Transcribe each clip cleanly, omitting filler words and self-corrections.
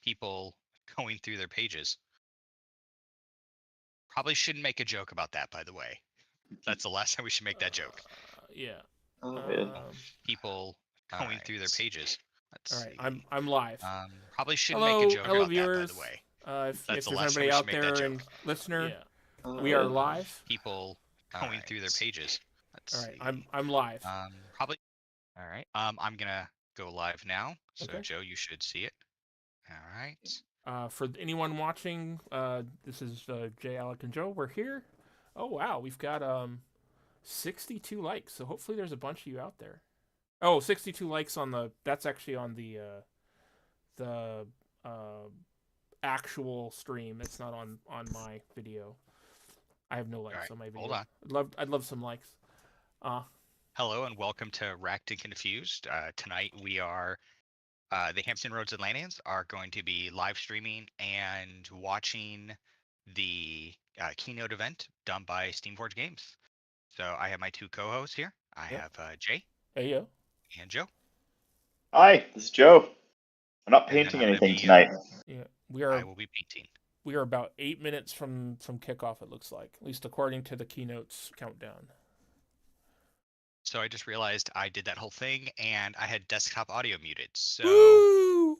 people going through their pages. Probably shouldn't make a joke about that, by the way. That's the last time we should make that joke. Yeah. Oh, man. People going through their pages. All Let's right, see. I'm live. Probably shouldn't make a joke hello about viewers. that, by the way. If That's the there's last time anybody we should out make that there joke. and listener, Oh, we are man. live. People going through their pages. Let's All right, see. I'm live. Probably. All right. I'm gonna go live now. So Okay. Joe, you should see it. All right. For anyone watching, this is Jay, Alec, and Joe. We're here. Oh wow, we've got 62 likes. So hopefully there's a bunch of you out there. Oh, 62 likes on the. That's actually on the actual stream. It's not on my video. I have no likes on my video. Hold on. I'd love some likes. Hello and welcome to Racked and Confused. Tonight we are the Hampton Roads Atlanteans are going to be live streaming and watching the keynote event done by Steamforged Games. So I have my two co-hosts here. I have Jay. Hey yo. And Joe. Hi, this is Joe. I'm not painting anything tonight. Yeah, I will be painting. We are about 8 minutes from kickoff. It looks like, at least according to the keynote's countdown. So I just realized I did that whole thing and I had desktop audio muted. So Woo!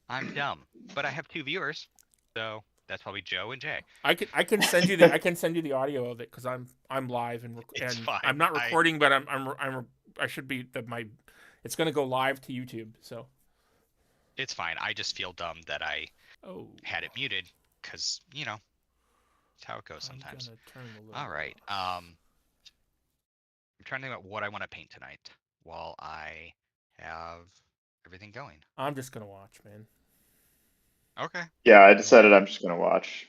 I'm dumb, but I have two viewers, so that's probably Joe and Jay. I can send you the audio of it because I'm live and fine. I'm not recording, but I should be it's gonna go live to YouTube. So it's fine. I just feel dumb that I had it muted because it's how it goes sometimes. All right. I'm trying to think about what I want to paint tonight while I have everything going. I'm just gonna watch, man. Okay. Yeah, I decided I'm just gonna watch.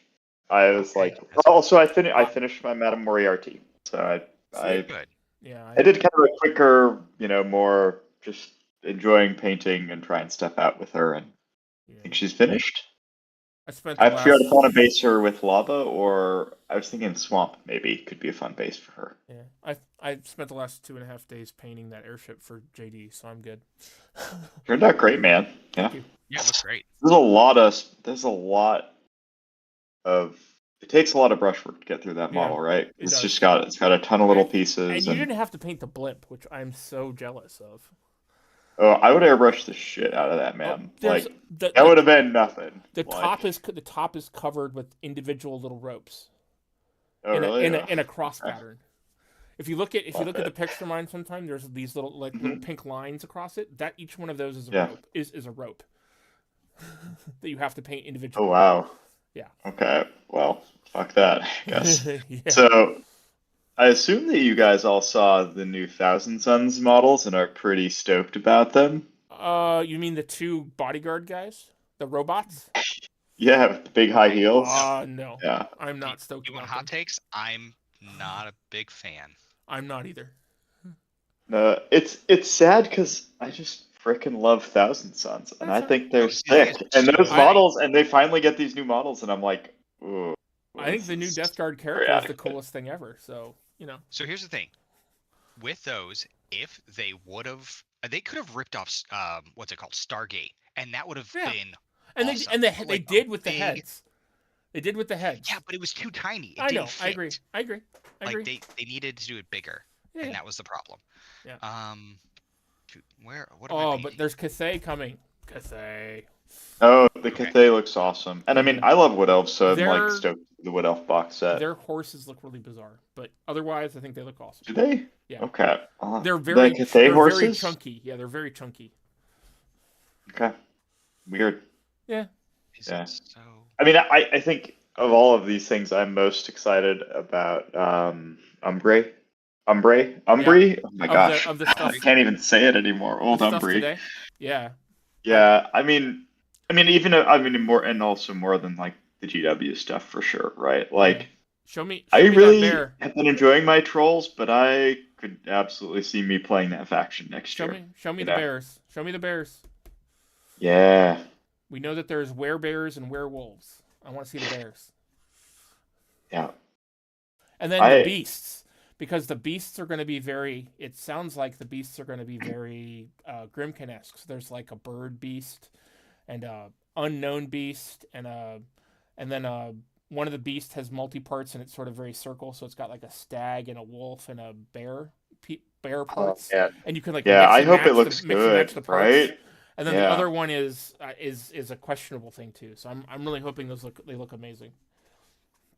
I was like, also I finished my Madame Moriarty, so I good. Yeah, I did kind of a quicker, more just enjoying painting and trying stuff out with her, and I think she's finished. I figured if I want to base her with lava, or I was thinking swamp maybe could be a fun base for her. Yeah, I spent the last 2.5 days painting that airship for JD, so I'm good. Turned out great, man. Yeah. Yeah, it looks great. There's a lot of. It takes a lot of brushwork to get through that model, right? It's got a ton of little pieces. And you didn't have to paint the blimp, which I'm so jealous of. Oh, I would airbrush the shit out of that, man. That would have been nothing. The top is covered with individual little ropes. Oh, really? In a cross pattern. If you look at the picture of mine sometime, there's these little little pink lines across it. That each one of those is a rope. Is a rope that you have to paint individually. Oh wow. Yeah. Okay. Well, fuck that, I guess. Yeah. So I assume that you guys all saw the new Thousand Suns models and are pretty stoked about them. You mean the two bodyguard guys? The robots? Yeah, with the big high heels. No. Yeah. I'm not stoked. You want hot takes? I'm not a big fan. I'm not either. It's sad because I just freaking love Thousand Suns, and I think they're sick. And those models, and they finally get these new models, and I'm like, ooh. I think the new Death Guard character is the coolest thing ever. So So here's the thing, with those, if they they could have ripped off what's it called, Stargate, and that would have been. And awesome. they did with the heads. They did with the heads. Yeah, but it was too tiny. I know. I agree. Like they needed to do it bigger, and that was the problem. Yeah. What am I painting? But there's Cathay coming. Cathay. Oh, the Cathay looks awesome. And I mean, I love Wood Elves, so I'm stoked with the Wood Elf box set. Their horses look really bizarre, but otherwise, I think they look awesome. Do they? Yeah. Okay. They're very horses? very chunky. Yeah, they're very chunky. Okay. Weird. Yeah. So... I mean, I think of all of these things, I'm most excited about Umbre. Oh my gosh. Of the stuff. I can't even say it anymore. Old Umbre. Yeah. Yeah. I mean, more, and also more than like the GW stuff for sure, right? Like, show me I really that bear. have been enjoying my trolls, but I could absolutely see me playing that faction next year. Show me the bears. Show me the bears. Yeah. We know that there's werebears and werewolves. I want to see the bears. Yeah. And then the beasts, because the beasts are going to be very. It sounds like the beasts are going to be very Grimkin-esque. So there's like a bird beast, and unknown beast, and then one of the beasts has multi-parts, and it's sort of very circle, so it's got like a stag and a wolf and a bear parts, and you can like I hope it looks good, the parts. Right? And then the other one is a questionable thing too. So I'm really hoping they look amazing.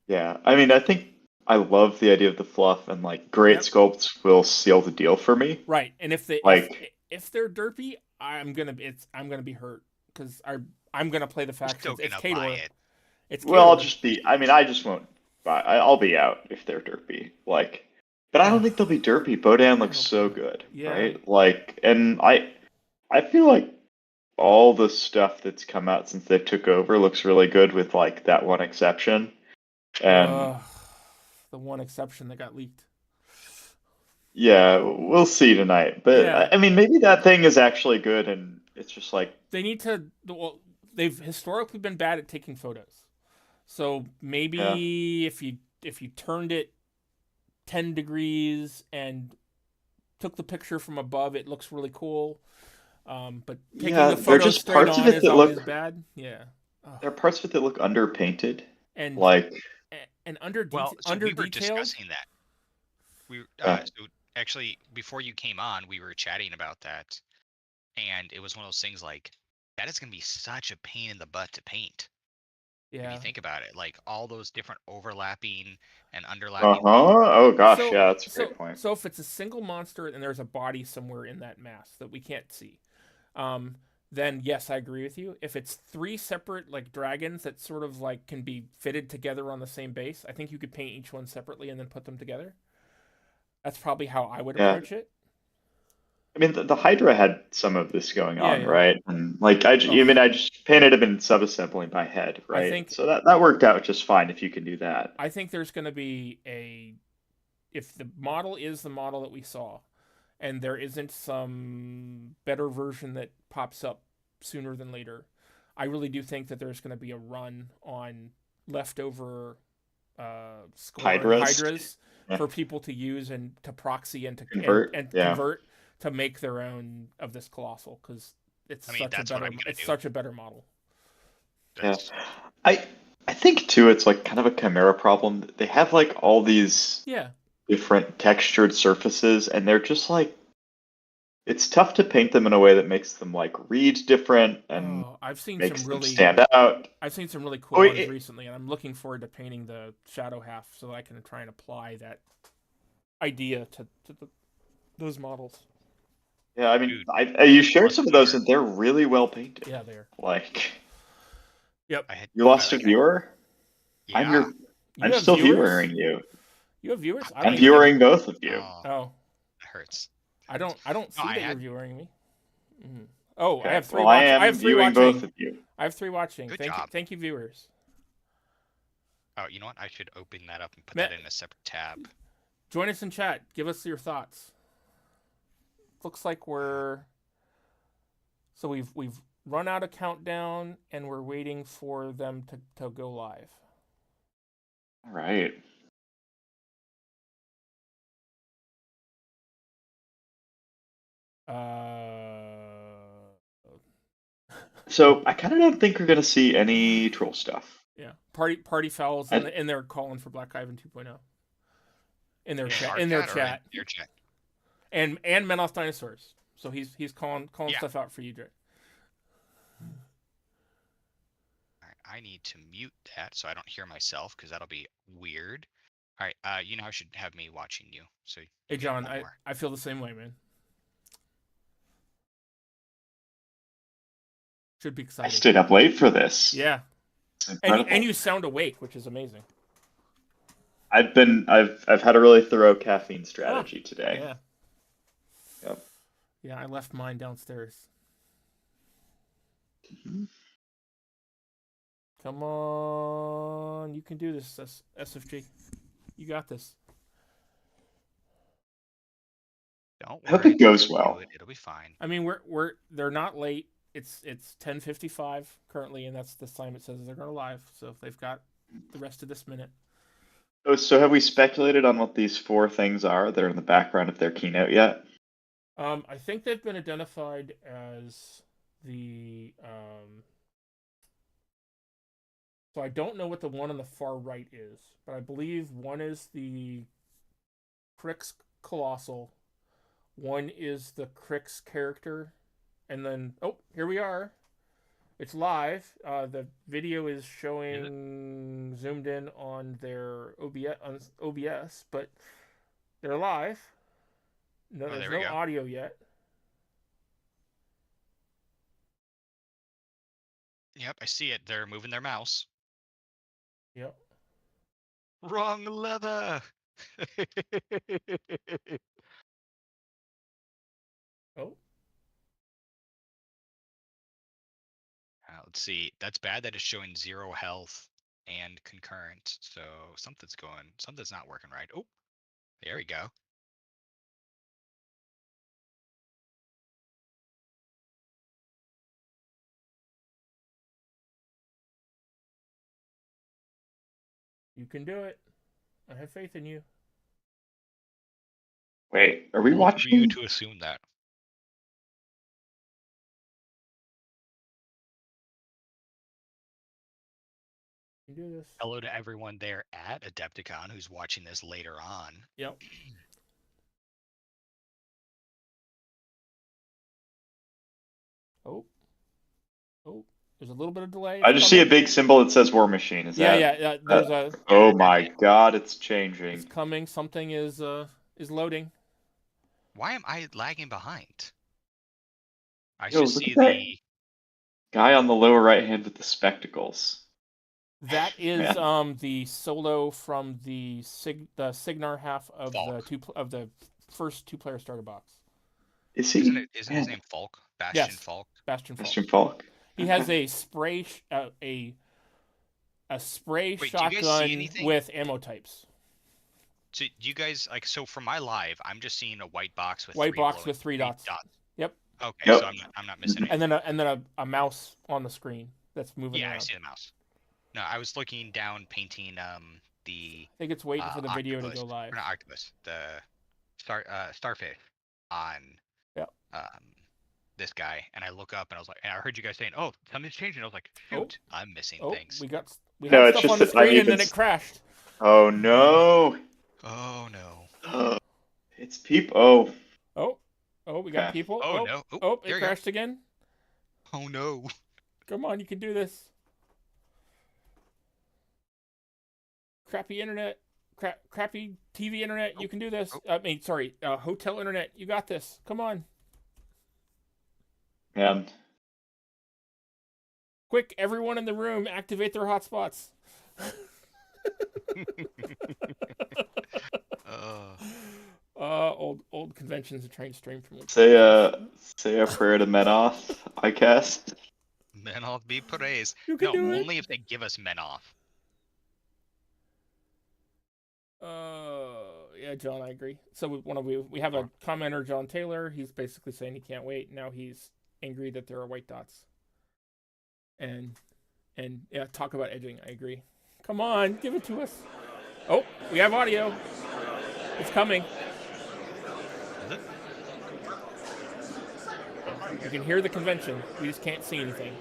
Yeah, I mean, I think I love the idea of the fluff, and like great sculpts will seal the deal for me. Right, and if they're derpy, I'm gonna be hurt because I'm gonna play the faction. It's Kador. I'll just be. I mean, I just won't. I'll be out if they're derpy. Like, but I don't think they'll be derpy. Bodan looks so good, right? Like, and I feel like all the stuff that's come out since they took over looks really good, with like that one exception. And the one exception that got leaked. Yeah, we'll see tonight. But I mean, maybe that thing is actually good, and it's just like they need to. Well, they've historically been bad at taking photos, so maybe if you turned it 10 degrees and took the picture from above, it looks really cool. But taking the photos straight on is always bad. Yeah, there are parts of it that look underpainted, and like under we were detailed. Discussing that. So actually, before you came on, we were chatting about that, and it was one of those things like that is going to be such a pain in the butt to paint. Yeah. If you think about it, like all those different overlapping and underlapping. Oh gosh, that's a great point. So if it's a single monster and there's a body somewhere in that mass that we can't see, then yes, I agree with you. If it's 3 separate like dragons that sort of like can be fitted together on the same base, I think you could paint each one separately and then put them together. That's probably how I would approach it. I mean, the Hydra had some of this going on, right? And like, I just painted them in subassembly by head, right? So that worked out just fine if you can do that. I think there's going to be if the model is the model that we saw, and there isn't some better version that pops up sooner than later, I really do think that there's going to be a run on leftover Hydras for people to use and to proxy and to convert to make their own of this colossal, because it's such a better model. Yeah, I think too it's like kind of a chimera problem. They have like all these different textured surfaces, and they're just like, it's tough to paint them in a way that makes them like read different and makes them stand out. I've seen some really cool ones recently, and I'm looking forward to painting the shadow half so that I can try and apply that idea to those models. Yeah, I mean, you shared some of those, and they're really well painted. Yeah, they are. Like, yep. You lost a viewer? Yeah. I'm still viewing you. You have viewers? I'm viewing both of you. Oh. It hurts. I don't see that you're viewing me. Mm-hmm. Oh, okay. I have 3 watching. I am viewing both of you. I have 3 watching. Good job. Thank you, viewers. Oh, you know what? I should open that up and put that in a separate tab. Join us in chat. Give us your thoughts. Looks like we've run out of countdown, and we're waiting for them to go live. All right. So I kind of don't think we're gonna see any troll stuff. Yeah, party fouls, and they're calling for Black Ivan 2.0 in their chat. And Menoth Dinosaurs. So he's calling stuff out for you, Jay. All right, I need to mute that so I don't hear myself, because that'll be weird. All right, you know, I should have me watching you. So hey, John, I feel the same way, man. Should be exciting. I stayed up late for this. Yeah, and you sound awake, which is amazing. I've had a really thorough caffeine strategy today. Yeah. Yep. Yeah, I left mine downstairs. Mm-hmm. Come on, you can do this, SFG. You got this. Don't worry. I hope it goes well. It'll be fine. I mean, they're not late. It's 10:55 currently, and that's the time it says they're going to live. So they've got the rest of this minute. Oh, so have we speculated on what these 4 things are that are in the background of their keynote yet? I think they've been identified as the So I don't know what the one on the far right is, but I believe one is the Crix Colossal, one is the Crix character, and then here we are. It's live. The video is showing zoomed in on their OBS, but they're live. No, there's no audio yet. Yep, I see it. They're moving their mouse. Yep. Wrong leather. Oh. Let's see. That's bad that it's showing 0 health and concurrent. So something's not working right. Oh, there we go. You can do it. I have faith in you. Wait, are we watching? For you to assume that. You can do this. Hello to everyone there at Adepticon who's watching this later on. Yep. Oh, there's a little bit of delay. I just see a big symbol that says Warmachine. Is that? Yeah. There's a. Oh my God! It's changing. It's coming. Something is loading. Why am I lagging behind? I Yo, should see the guy on the lower right hand with the spectacles. That is the solo from the Signar half of the first 2-player starter box. Is he? Isn't his name Falk? Bastion Falk. Bastion Falk. He has a spray shotgun with ammo types. So do you guys so for my live, I'm just seeing a white box with three dots. Yep. Okay, so I'm not missing anything. And then a mouse on the screen that's moving around. Yeah, I see the mouse. No, I was looking down painting the. I think it's waiting for the video to go live. Or not octopus, the starfish on. Yep. This guy, and I look up and I was like, and I heard you guys saying, "Oh, something's changing." I was like, "Shoot, I'm missing things." We had stuff on the screen and then it crashed. Oh no! Oh no! It's people. Oh, we got people. Oh no! It crashed again. Oh no! Come on, you can do this. Crappy internet, crappy TV internet. You can do this. Hotel internet. You got this. Come on. Man. Quick, everyone in the room, activate their hotspots. Old conventions are trying to stream from. Say a prayer to Menoth, I guess. Menoth be praised. No, only if they give us Menoth. Yeah, John, I agree. So we have a commenter, John Taylor. He's basically saying he can't wait. Now he's angry that there are white dots. And yeah, talk about edging. I agree. Come on, give it to us. Oh, we have audio. It's coming. Is it? You can hear the convention. We just can't see anything.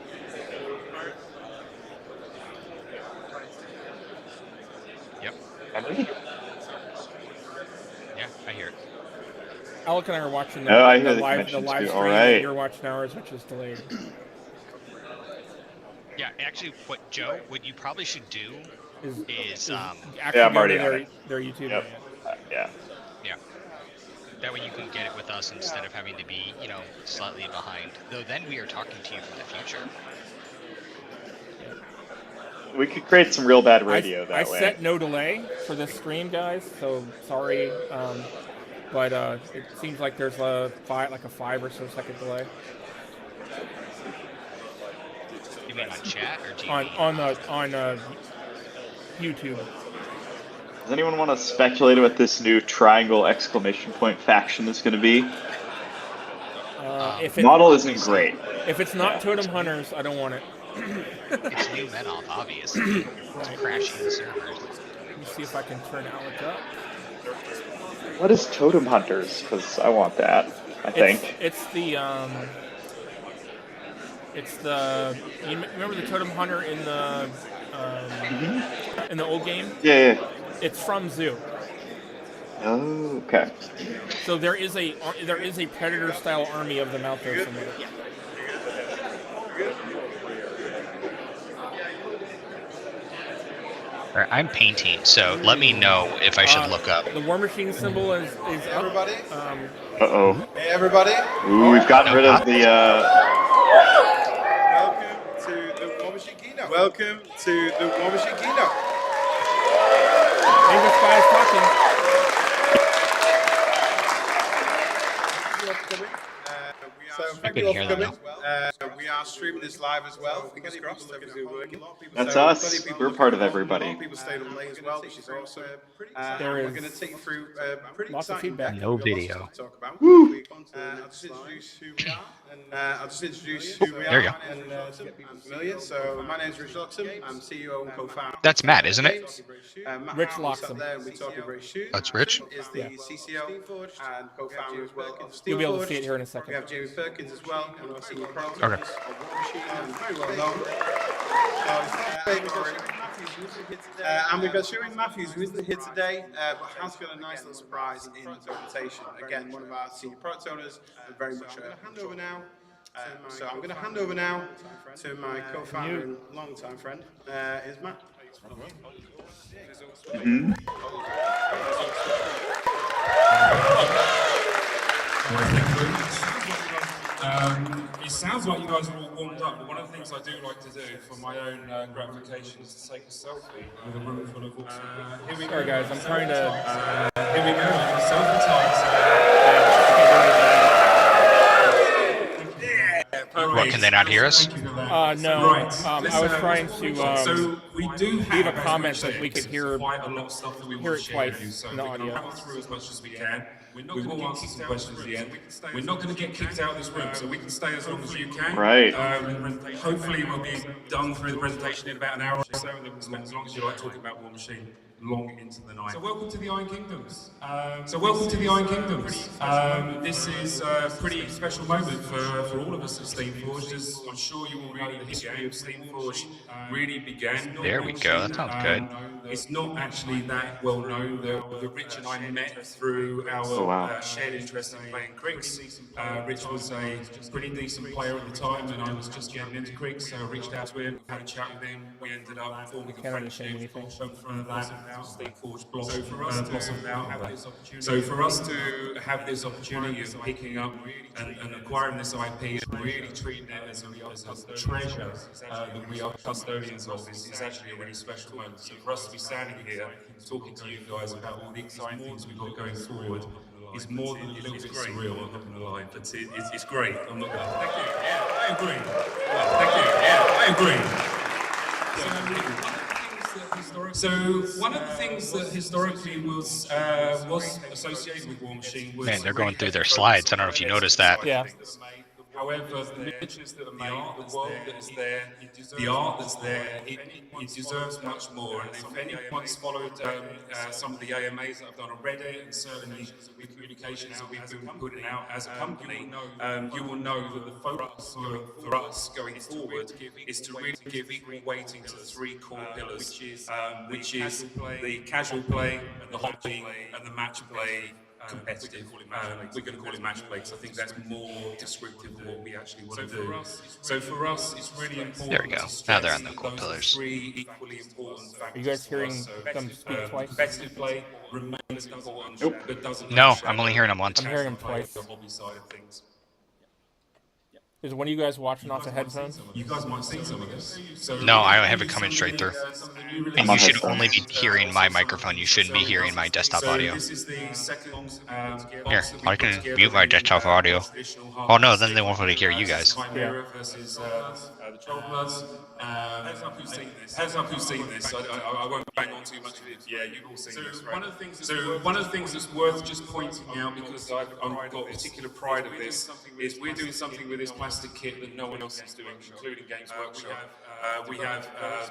Yep. Yeah, I hear it. Alec and I are watching the live stream that you're watching ours, which is delayed. Yeah, actually, what you probably should do is I'm already on their YouTube. Yep. Yeah. That way you can get it with us instead of having to be, slightly behind. Though then we are talking to you from the future. We could create some real bad radio that way. I set no delay for this stream, guys, so sorry. But it seems like there's a 5 or so second delay. You mean on chat or TV? On YouTube. Does anyone want to speculate what this new triangle exclamation point faction is going to be? Model isn't great. If it's not Totem Hunters, I don't want it. It's new Menoth, obviously. It's crashing the servers. Let me see if I can turn Alec up. What is Totem Hunters? Because I want that. I think it's the It's the you remember the totem hunter in the old game? Yeah. It's from Zoo. Oh, okay. So there is a predator style army of them out there somewhere. I'm painting, so let me know if I should look up. The Warmachine symbol is everybody. Uh-oh. Hey, everybody. Ooh, we've gotten rid of the... Welcome to the Warmachine Keynote. Hey, this guy's talking. I couldn't hear that now. We are streaming this live as well. That's us. We're part of everybody. People stayed on late as well, which is awesome. There is we're going to take you through pretty lots of exciting feedback. No video. to talk about. Woo. I'll just introduce who we are. There you go. And to get people familiar. So my name is Rich Loxham. I'm CEO and co-founder. That's Matt, isn't it? Rich Loxham. That's Rich? Is the CCO and co-founder as well of Steamforged. You'll be able to see it here in a second. We have Jamie Perkins as well, one of our senior pros. Okay. Very well known. And we've got Sherwin Matthews, who isn't here today, but has got a nice little surprise in the presentation. Again, one of our senior product owners, and very much a handover now. So I'm going to hand over now to my co-founder and long-time friend, is Matt. It sounds like you guys are all warmed up, but one of the things I do like to do for my own gratification is to take a selfie with a room full of awesome people. Here we go, guys. I'm trying to. Here we go. Selfie time. What, can they not hear us? No. Right. I was trying to so we do leave have a comment so that we could hear quite a lot of stuff that we hear want it to share twice with you. So in the we're going to audio. rattle through as much as we can. We will answer some questions at the end. We're not going to get kicked out of this room, so we can stay as long as you can. Right. Hopefully we'll be done through the presentation in about an hour or so, as long as you like talking about Warmachine long into the night. So welcome to the Iron Kingdoms. This is a pretty special moment for all of us at Steamforged, as I'm sure you all know the history of Steamforged really began. There we go, that sounds good. It's not actually that well known that Rich and I met through our shared interest in playing Cricks. Rich was a pretty decent player at the time, and I was just getting into Cricks, so I reached out to him, had a chat with him. We ended up forming a friendship from that. Steamforged blossomed out. So for us to have this opportunity of picking up and acquiring this IP and really treating it as a treasure that we are custodians of is actually a really special moment. So for us to be standing here talking to you guys about all the exciting things we've got going forward is more than a little bit surreal, I'm not going to lie, but it's great. I'm not going to. Thank you. Yeah, I agree. Well, thank you. Yeah, I agree. So one of the things that historically was associated with Warmachine was... Man, they're going through their slides. I don't know if you noticed that. Yeah. However, the miniatures that are made, the world that is there, the art that's there, it deserves much more. And if anyone's followed some of the AMAs that I've done on Reddit and certainly the communications that we've been putting out as a company, you will know that the focus for us going forward is to really give equal weighting to the three core pillars, which is the casual play, the hobby, and the match play. Competitive. We're going to call it match play because I think that's more descriptive of what we actually want to do. So for us, it's really important. There we go. Now they're on the core pillars. Three equally important factors. Are you guys hearing them speak twice? Competitive play remains important. Nope. But doesn't No, I'm only hearing them once. I'm hearing them twice. the hobby side of things. Is one of you guys watching off the headphones? You guys might see some of this. So No, I have it coming straight through. And I'm on you should headphones. only be hearing my microphone. You shouldn't be hearing my desktop audio. This is the second, Here, I can mute my desktop audio. Oh no, then they won't really hear you guys. Yeah. Versus the Troll Bloods. Hands up who's seen this. Hands up who's seen this. I won't bang on too much of it. Yeah, you've all seen this, right? One of the things that's worth just pointing out, because I've got particular pride of this, is we're doing something with this plastic kit that no one else is doing, including Games Workshop. We have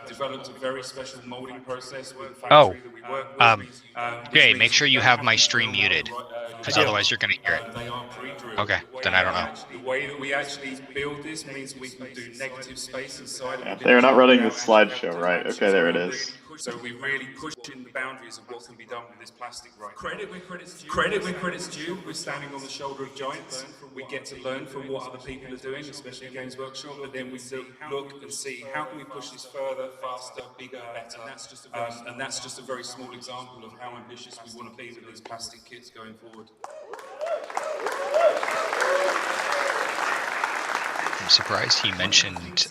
developed a very special molding process with the factory that we work with. Jay, make sure you have my stream muted, because otherwise you're going to hear it. They are pre-drilled. Okay, then I don't know. The way that we actually build this means we can do negative space inside of They're not running the slideshow, right? Okay, there it is. So we really push in the boundaries of what can be done with this plastic, right? Credit where credit's due. We're standing on the shoulder of giants. We get to learn from what other people are doing, especially Games Workshop, but then we look and see how can we push this further, faster, bigger, better. And that's just a very small example of how ambitious we want to be with these plastic kits going forward. I'm surprised he mentioned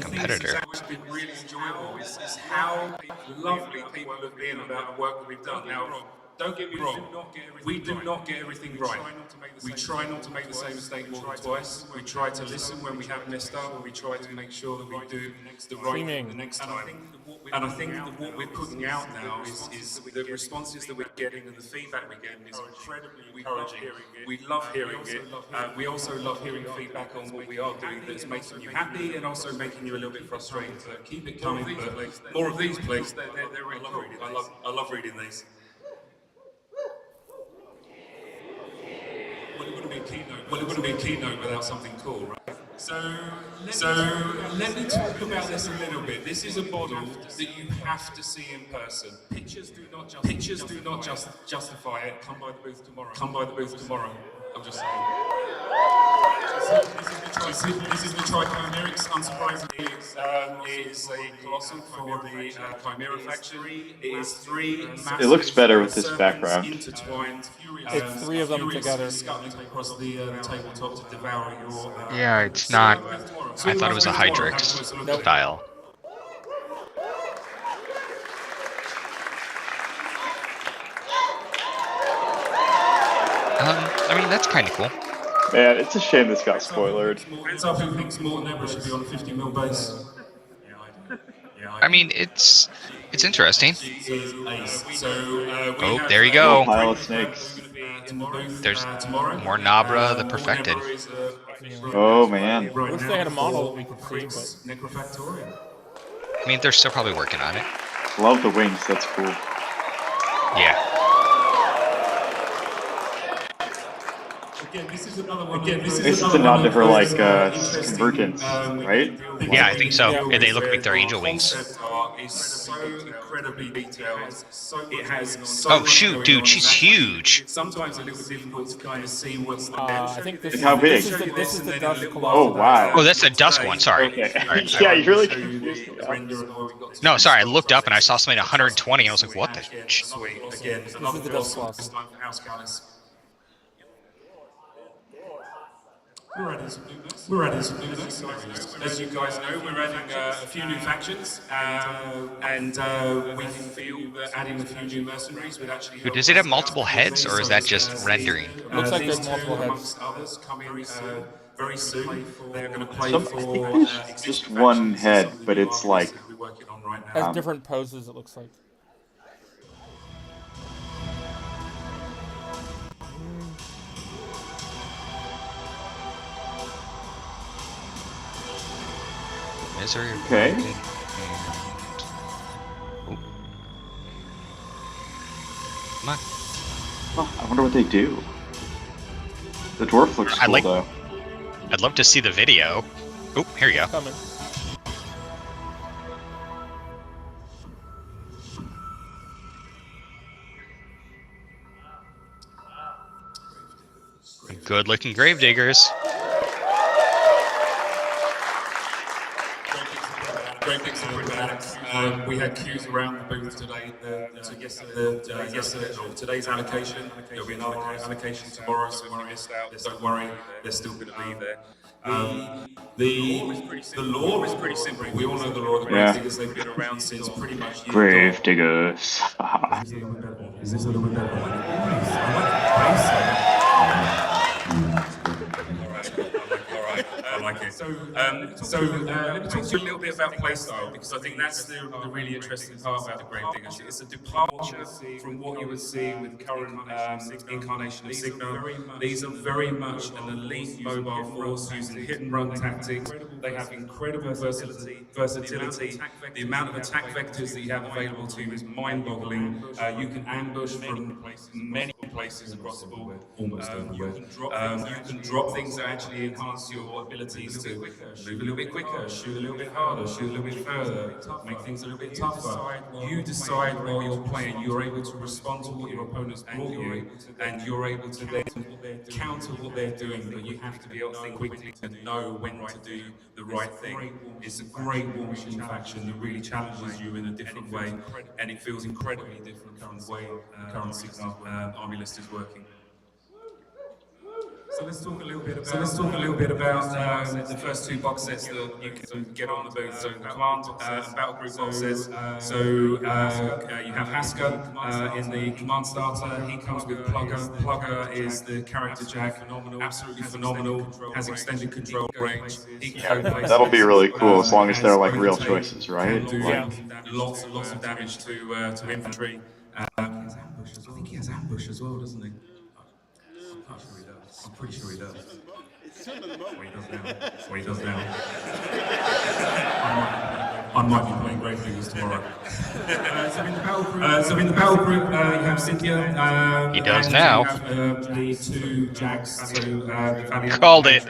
competitor. What's been really enjoyable is how lovely people have been about the work that we've done. Now, don't get me wrong, we do not get everything right. We try not to make the same mistake more than twice. We try to listen when we have messed up, and we try to make sure that we do the right thing the next time. And I think that what we're putting out now is the responses that we're getting and the feedback we're getting is incredibly encouraging. We love hearing it. We also love hearing feedback on what we are doing that's making you happy and also making you a little bit frustrated. So keep it coming, but more of these, please. They're really cool. I love reading these. Well, it wouldn't be a keynote without something cool, right? So let me talk about this a little bit. This is a model that you have to see in person. Pictures do not just justify it. Come by the booth tomorrow. I'm just saying. This is the Chimerics, unsurprisingly. It is a colossal for the Chimera factory. It is three massive. It looks better with this background. Intertwined. It's three of them together. Across the tabletop to devour your. Yeah, it's not. I thought it was a Hydrix style. I mean, that's kind of cool. Man, it's a shame this got spoilered. Hands up who thinks Morton Ebra should be on a 50mm base. I mean, it's interesting. So, Oh, there you go. Pile of snakes. There's more Nabra the Perfected. Oh man. I wish they had a model that we could see, but I mean, they're still probably working on it. Love the wings, that's cool. Yeah. Again, this is another one. This is a nod to her, like, convergence, right? Yeah, I think so. Yeah, they look like they're angel wings. It's so incredibly detailed. It has so Oh shoot, dude, she's huge. Sometimes a little difficult to kind of see what's there. I think this How big? This is the Dusk Colossus. Oh wow. Oh, that's the dusk one. Sorry. Okay. Yeah, you really confused me. No, sorry. I looked up and I saw something at 120. I was like, what the? Sweet. Again, This is the Dusk Colossus. House Callus. We're adding some new mercenaries. As you guys know, we're adding a few new factions, and we feel that adding a few new mercenaries would actually help. Does it have multiple heads, or is that just rendering? Looks like these there's multiple two, heads. amongst others, come in very soon. They're going to play I for think there's just one head, but it's like we're working on right now. Has different poses, it looks like. Misery. Okay. And... Come on. Oh, I wonder what they do. The dwarf looks cool though. I'd love to see the video. Oh, here you go. Coming. Good looking gravediggers. Great big acrobatics. We had queues around the booth today. Today's allocation. There'll be another allocation tomorrow, so if you missed out, don't worry, they're still going to be there. The lore is pretty simple. We all know the lore of the Gravediggers. They've been around since pretty much Gravediggers. Is this a little bit better? like it. So let me talk to you a little bit about playstyle, because I think that's the really interesting part about the Gravediggers. It's a departure from what you would see with current incarnation of Sigma. These are very much an elite mobile force using hit and run tactics. They have incredible versatility. The amount of attack vectors that you have available to you is mind-boggling. You can ambush from many places across the board, almost everywhere. You can drop things that actually enhance your abilities to move a little bit quicker, shoot a little bit harder, shoot a little bit further, make things a little bit tougher. You decide while you're playing. You're able to respond to what your opponent's brought you, and you're able to then counter what they're doing, but you have to be able to think quickly and know when to do the right thing. It's a great Warmachine faction that really challenges you in a different way, and it feels incredibly different from the way current Sigma army list is working. So let's talk a little bit about the first two box sets that you can get on the booth. So the Command and Battle Group box sets. So you have Haska in the Command Starter. He comes with Plugger. Plugger is the character jack, absolutely phenomenal. Has extended control range. That'll be really cool as long as they're like real choices, right? Yeah. Lots and lots of damage to infantry. I think he has ambush as well, doesn't he? I'm pretty sure he does. What he does now. I might be playing Gravediggers tomorrow. So in the battle group, you have Cynthia. He does now. The two jacks. So the Valiant. Called it.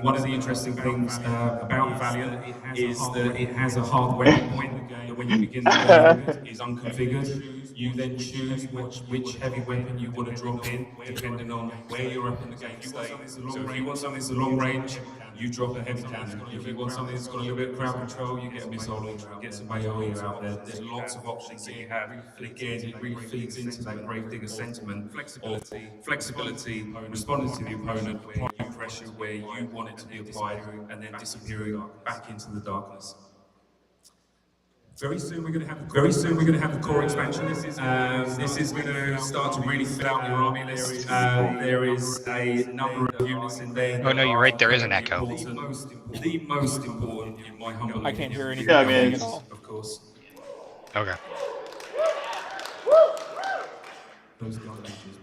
One of the interesting things about Valiant is that it has a hard weapon point that when you begin the game is unconfigured. You then choose which heavy weapon you want to drop in, depending on where you're up in the game state. So if you want something that's a long range, you drop a heavy cannon. If you want something that's got a little bit of crowd control, you get a missile launcher, get some AoE out there. There's lots of options that you have. And again, it really feeds into that Gravedigger sentiment of flexibility, responding to the opponent, applying pressure where you want it to be applied, and then disappearing back into the darkness. Very soon we're going to have the core expansion. This is going to start to really fill out your army list. There is a number of units in there. Oh no, you're right. There is an echo. The most important, in my humble opinion. I can't hear anything. Yeah, I mean, at all. Of course. Okay.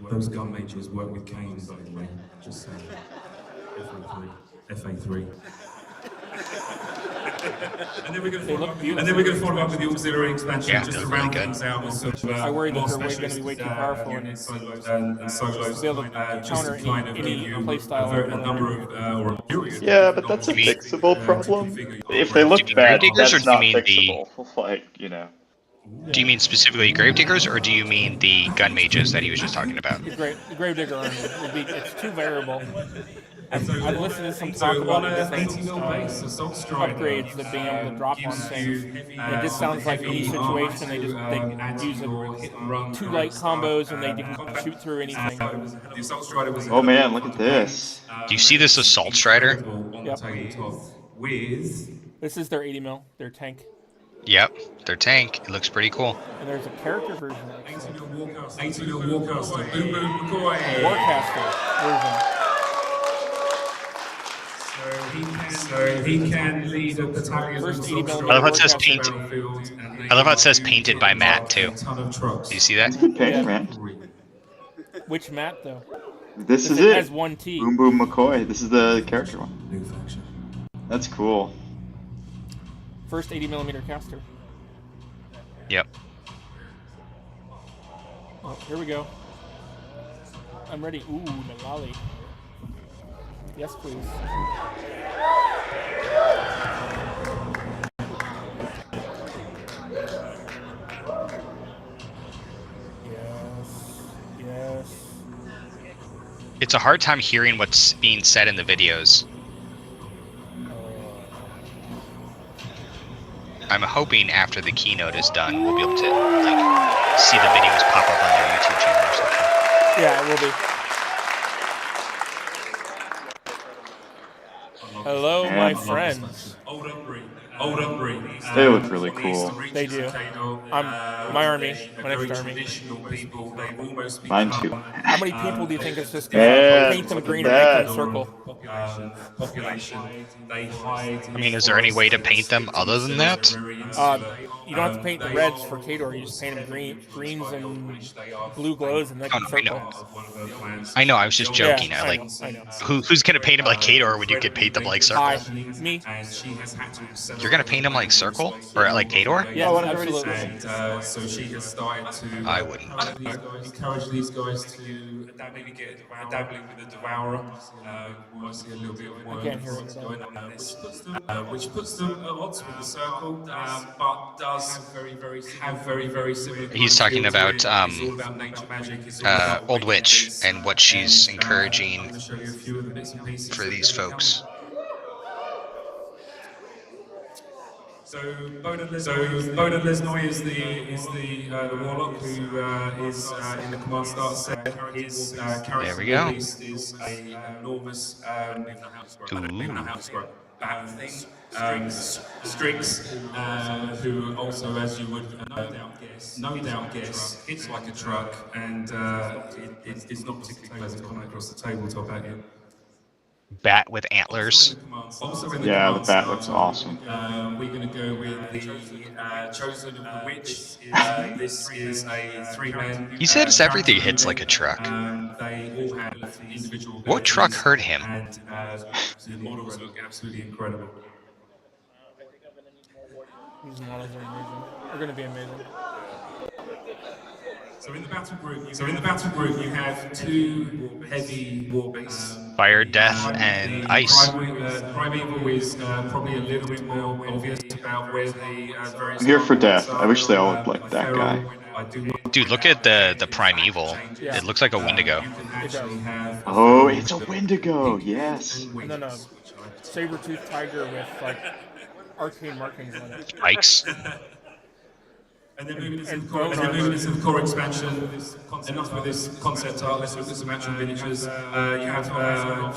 Those gun mages work with canes, by the way. Just saying. FA3. And then we're going to follow up with the auxiliary expansion just to round things out with some I worry that more they're going to specialist be way too powerful units and solos to be able to just counter to kind of give any you playstyle a number of or a period. Yeah, but that's a fixable problem. If they look bad, that's not fixable. Like, you know. Do you mean specifically Gravediggers, or do you mean the gun mages that he was just talking about? The Gravedigger army would be, it's too variable. I've listened to some talk about different upgrades that being able to drop on things. It just sounds like any situation, they use two light combos and they can shoot through anything. Oh man, look at this. Do you see this Assault Strider? Yep. This is their 80 mil, their tank. Yep, their tank. It looks pretty cool. And there's a character version of it. 80 mil Warcaster. Boom boom McCoy. Warcaster version. So he can lead a battalion. I love how it says painted. I love how it says painted by Matt too. Do you see that? That's a good paint, man. Which Matt though? This is it. Has one T. Boom Boom McCoy. This is the character one. That's cool. First 80mm caster. Yep. Oh, here we go. I'm ready. Ooh, Nalali. Yes, please. Yes. It's a hard time hearing what's being said in the videos. I'm hoping after the keynote is done, we'll be able to like see the videos pop up on their YouTube channel or something. Yeah, it will be. Hello, my friends. Old Umbry. They look really cool. They do. My army, my next army. Mine too. How many people do you think it's just going to paint them green and make them circle? population. They hide. I mean, is there any way to paint them other than that? You don't have to paint the reds for Kador. You just paint them greens and blue glows, and they can circle. I know. I was just joking. Yeah, I know. Who's gonna paint them like Kador when you could paint them like Circle? Me. You're gonna paint them like Circle or like Kador? Yeah, absolutely. And so she has started to. I wouldn't. Encourage these guys to maybe get dabbling with the Devourer. We might see a little bit of work going on this, which puts them at odds with the Circle, but does have very similar. He's talking about it's all about nature magic. It's all about Old Witch and what she's encouraging I'm going to show you a few of the bits and pieces for these folks. So Boden Lesnoy is the warlock who is in the command starter set. His character beast is an enormous Strix, who also, as you would no doubt guess, hits like a truck, and it's not particularly pleasant coming across the tabletop at you. Bat with antlers. Yeah, the bat looks awesome. We're going to go with the Chosen of the Witch. This is a 3-man. He says everything hits like a truck. They all have individual. What truck hurt him? And the models look absolutely incredible. These models are amazing. They're going to be amazing. So in the battle group, you have 2 heavy war beasts. Fire, death, and ice. Primeval is probably a little bit more obvious about where the various. I'm here for death. I wish they all looked like that guy. Dude, look at the Primeval. Yeah. It looks like a Wendigo. It does. Oh, it's a Wendigo. Yes. And then a saber-toothed tiger with like arcane markings on it. Spikes. And then moving into the core expansion. Enough with this concept art. Let's look at some actual miniatures. You have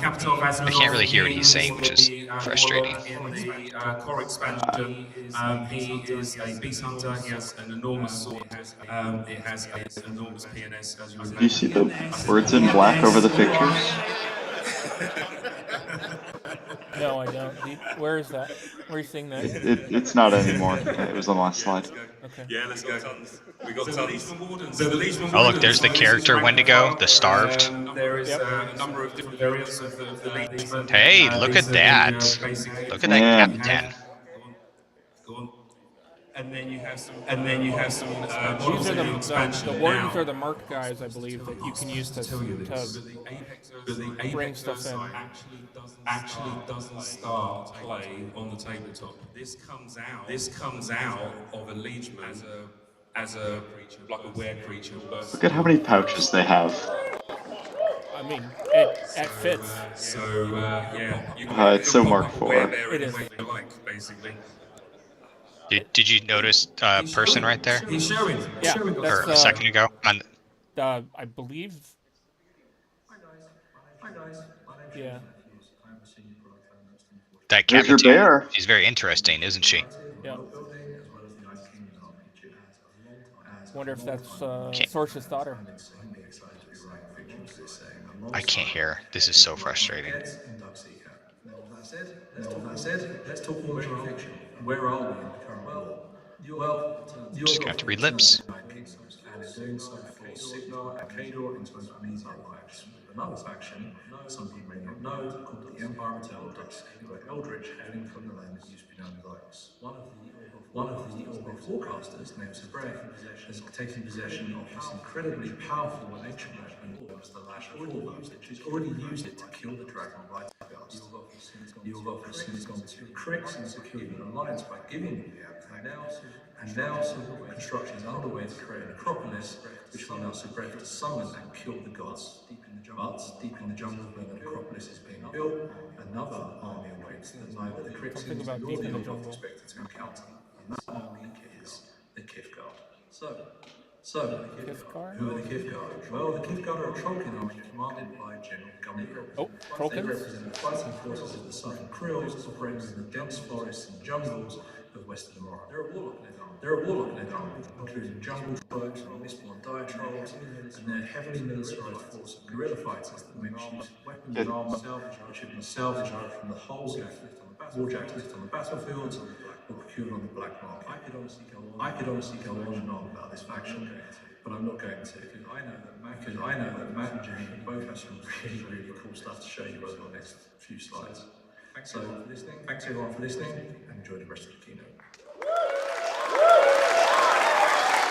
Capital Vasilov. I can't really hear what he's saying, which is frustrating. In the core expansion, he is a beast hunter. He has an enormous sword. It has an enormous PNS, as you would imagine. Do you see the words in black over the pictures? No, I don't. Where is that? Where are you seeing that? It's not anymore. It was on the last slide. Okay. Yeah, let's go. We got tons. So the Legion Oh, look, there's the character Wendigo, the Starved. There is a number of different variants of the Legion. Hey, look at that. Look at that Captain. Go on. And then you have some. These are the wardens are the marked guys, I believe, that you can use to bring stuff in. Actually doesn't start play on the tabletop. This comes out of a liegeman as a like a were creature. Look at how many pouches they have. I mean, it fits. So yeah, It's so Mark IV. It is. Basically. Did you notice person right there? He's showing. Yeah, Or a second ago? I believe. Hi guys. Yeah. That There's your cafeteria. bear. She's very interesting, isn't she? Yeah. Wonder if that's Sorce's daughter. I can't hear. This is so frustrating. That said, let's talk Warmachine fiction. Where are we in the current war? Well, you're Just gonna have to read lips. and in doing so for Signar and Kador into an uneasy alliance with another faction, some people may not know, called the Empire of Eternal Dusk, where Eldritch, hailing from the land that used to be known as Iris. One of the Orgriff forecasters, named Sabrek, has taken possession of this incredibly powerful and ancient weapon known as the Lash of Horrors. She's already used it to kill the dragon right past. The Orgriff has since gone to Crix and secured an alliance by giving them the Amph, and now some construction is underway to create an Acropolis, which will allow Sabrek to summon and kill the gods. But deep in the jungle where the Acropolis is being built, another army awaits that neither the Crixians nor the Orgriff expected to encounter. And that army is the Kifguard. So, who are the Kifguard? Well, the Kifguard are a Trollkin army commanded by General Gummiel. Oh, They Trollkins? represent the fighting forces of the Southern Krills, operating in the dense forests and jungles of Western Aurora. They're a warlock led army, including jungle tribes and mistborn dire trolls, and their heavily militarized force of guerrilla fighters that makes use of weapons and armor which have been salvaged from the hulls of warjacks left on the battlefields or procured on the black market. I could honestly go on and on about this faction, but I'm not going to, because I know that Matt and Jane both have some really, really cool stuff to show you over the next few slides. Thanks everyone for listening, and enjoy the rest of the keynote.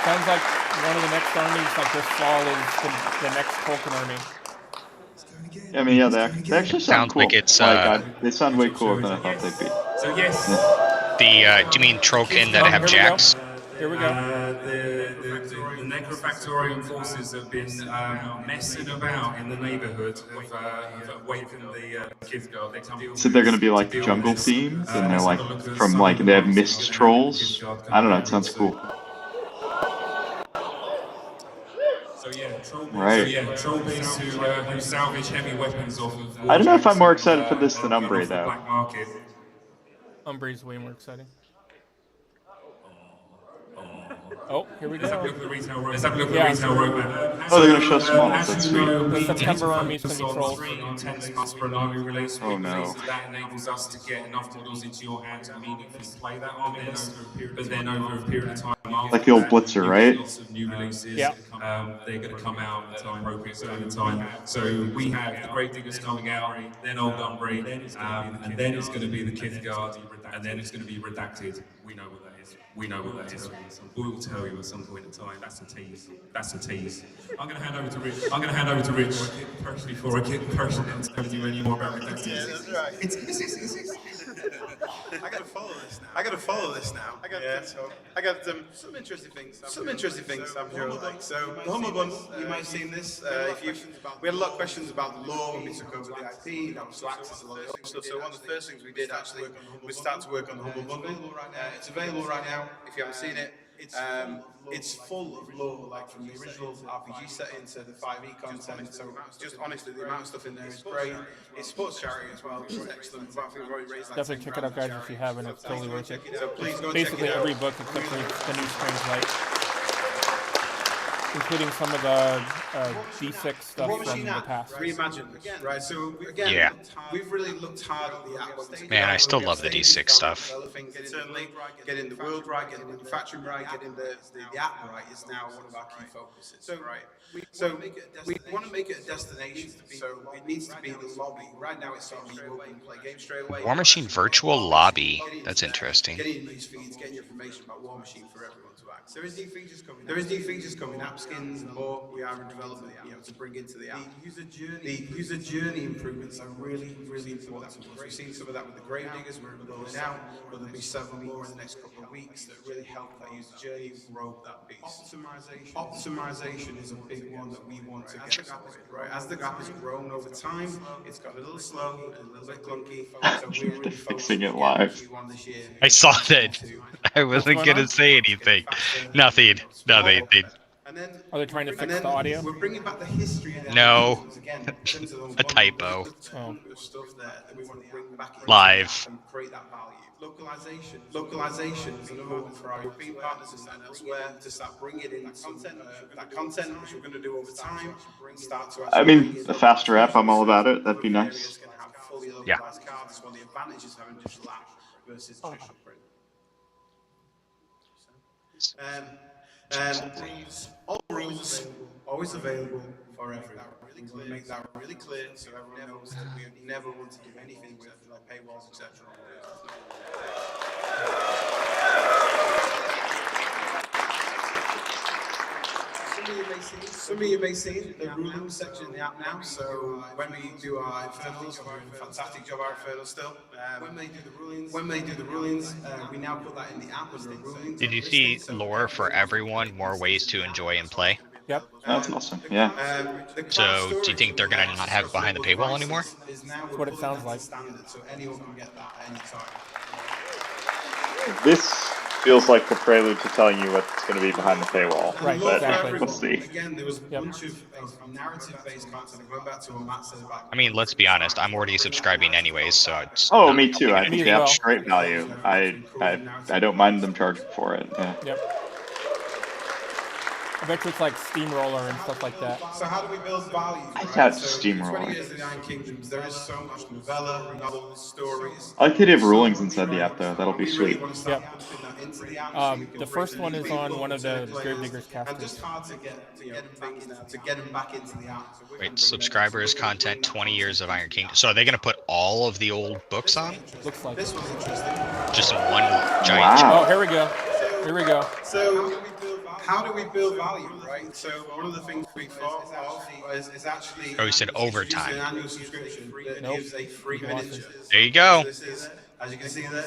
Sounds like one of the next armies, like this fall, is the next Tolkien army. I mean, yeah, they actually sound cool. Like it's they sound way cooler than I thought they'd be. So yes. Do you mean Trollkin that have jacks? Here we go. The Necrofactorian forces have been messing about in the neighbourhood have awakened the Kithgard. So they're going to be like jungle themed, and they're like from like they have mist trolls. I don't know. It sounds cool. Right. Troll beasts who salvage heavy weapons off of. I don't know if I'm more excited for this than Umbre though. Umbre's way more exciting. Oh, here we go. Let's have a look at the retail roadmap. Oh, they're going to show small. That's sweet. The September armies can be trolls. 10 months for an army release. Oh no. That enables us to get enough models into your hands to meaningfully play that army. But then over a period of time, like the old Blitzer, right? Lots of new releases. Yeah. They're going to come out at an appropriate amount of time. So we have the Great Diggers coming out, then Old Umbre, and then it's going to be the Kithgard, and then it's going to be Redacted. We know what that is. We will tell you at some point in time. That's a tease. I'm going to hand over to Rich personally before I get personally and tell you any more about Redacted. Yeah, that's right. It's I gotta follow this now. I got some interesting things. I'm sure like. So the Humble Bundle, you might have seen this. We had a lot of questions about the lore when we took over the IP, to access a lot of stuff. So one of the first things we did actually was start to work on the Humble Bundle. It's available right now if you haven't seen it. It's full of lore, like from the original RPG setting to the 5e content. So just honestly, the amount of stuff in there is great. It supports charity as well, which is excellent. Definitely check it out, guys, if you haven't. It's totally worth it. So please go basically check it out. every book except for the new Strange Light, including some of the D6 stuff from the past. Reimagined, right? So again, we've really looked hard at the app. Man, I still love the D6 stuff. Getting the world right, getting the manufacturing right, getting the app right is now one of our key focuses. So we want to make it a destination. So it needs to be the lobby. Right now it's on the open play game straight away. Warmachine virtual lobby. That's interesting. Getting news feeds, getting information about Warmachine for everyone to access. There is new features coming. App skins and more. We are in development, to bring into the app. The user journey improvements are really, really important to us. We've seen some of that with the Grave Diggers. We're rolling out, but there'll be several more in the next couple of weeks that really help that user journey grow that piece. Optimization is a big one that we want to get sorted, right? As the app has grown over time, it's got a little slow and a little bit clunky. So we're really fixing it live. I saw that. I wasn't gonna say anything. Nothing. Are they trying to fix the audio? We're bringing back the history of the No. again, in terms of A typo. Stuff there that we want to bring back Live. and create that value. Localization is another one for our European partners and elsewhere to start bringing in some that content, which we're going to do over time. I mean, the faster app, I'm all about it. That'd be nice. Yeah. That's one of the advantages of having a digital app versus traditional print. All rules always available for everyone. We want to make that really clear so everyone knows that we never want to do anything with like paywalls, etc. Some of you may see the ruling section in the app now. So when we do our infernals, we're doing a fantastic job our infernals still. When they do the rulings, we now put that in the app under a ruling. Did you see lore for everyone? More ways to enjoy and play? Yep. That's awesome. Yeah. So do you think they're gonna not have it behind the paywall anymore? That's what it sounds like. So anyone can get that at any time. feels like the prelude to telling you what's going to be behind the paywall. Right, but exactly. We'll see. Again, there was a bunch of narrative-based content. Going back to what Matt said about. I mean, let's be honest. I'm already subscribing anyways, so it's. Oh, me too. I think they have well. straight value. I don't mind them charging for it. Yeah. Yep. I bet you it's like Steamroller and stuff like that. So how do we build value? I thought Steamroller. 20 years of the Iron Kingdoms, there is so much novella, novels, stories. I like the idea of rulings inside the app, though. That'll be sweet. Yep. The first one is on one of the Gravediggers casters. And just hard to get them back into the app. Wait, subscribers, content, 20 years of Iron Kingdom. So are they going to put all of the old books on? Looks like this one's interesting. Just in one giant. Wow. Oh, here we go. Here we go. So how do we build value, right? So one of the things we thought of is actually. Oh, you said overtime. An annual subscription that gives a free miniature. There you go. So this is, as you can see there,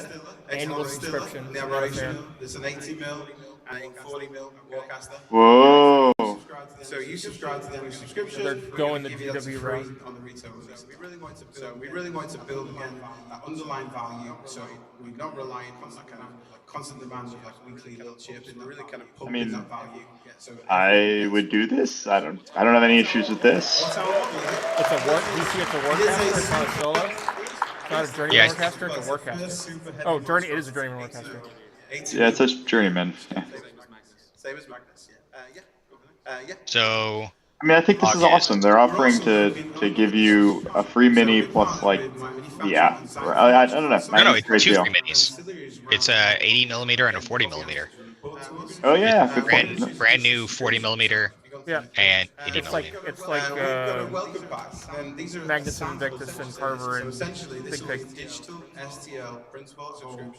Annual subscription. The aberration. There's an 80 mil and a 40 mil Warcaster. Whoa. So you subscribe to the annual subscription. They're going the GW route. On the retail release. We really wanted to build again that underlying value. So we're not relying on that kind of constant demand of like weekly little chips. And really kind of pumping that value. So I would do this. I don't have any issues with this. It's a work. You see, it's a Warcaster. It's not a solo. It's not a Journeyman Warcaster. It's a Warcaster. Oh, Journey. It is a Journeyman Warcaster. Yeah, it says Journeyman. Yeah. Same as Magnus. Yeah. So. I mean, I think this is awesome. They're offering to give you a free mini plus like the app. I don't know. No, it's two free minis. It's a 80 millimeter and a 40 millimeter. Oh yeah, good point. Brand new 40 millimeter. Yeah. And 80 millimeter. It's like Magnus and Invictus and Carver and Big Pig. Digital STL principal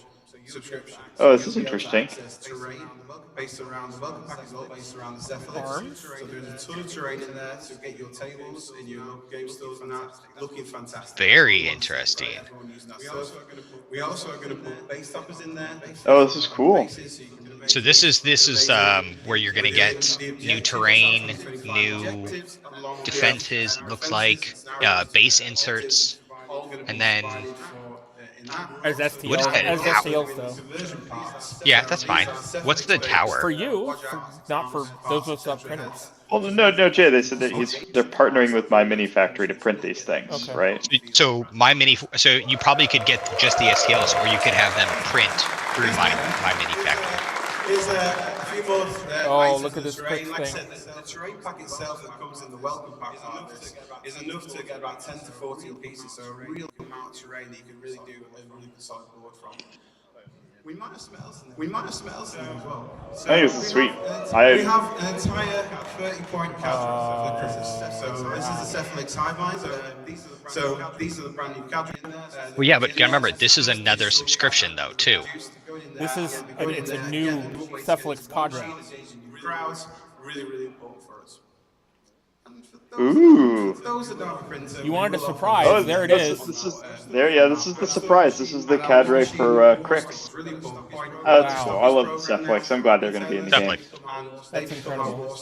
subscription. Oh, this is interesting. Terrain based around the welcome pack is all based around the Cephalix. So there's a ton of terrain in there to get your tables in your game stores and that looking fantastic. Very interesting. We also are going to put base toppers in there. Oh, this is cool. So this is where you're going to get new terrain, new defenses. It looks like base inserts, and then. As STLs, What is that? as STLs though. Yeah, that's fine. What's the tower? For you, not for those of us printers. Well, no, Jay. They said that they're partnering with My Mini Factory to print these things, right? So so you probably could get just the STLs, or you could have them print through my Mini Factory. There's a few more. Oh, look at this quick Like I thing. said, the terrain pack itself that comes in the welcome pack part of this is enough to get about 10 to 14 pieces. So a real amount of terrain that you can really do a really solid board from. We might have smells in there as well. So I think this is sweet. We have an entire 30-point cadre. So this is the Cephalix Highvine. So these are the brand new cadres. Well, yeah, but remember, this is another subscription though, too. This is it's a new Cephalix cadre. Crowds really, really important for us. Ooh. You wanted a surprise. Oh, there it is. This is the surprise. This is the cadre for Crix. That's cool. I love Cephalix. I'm glad they're going to be in the game. That's incredible.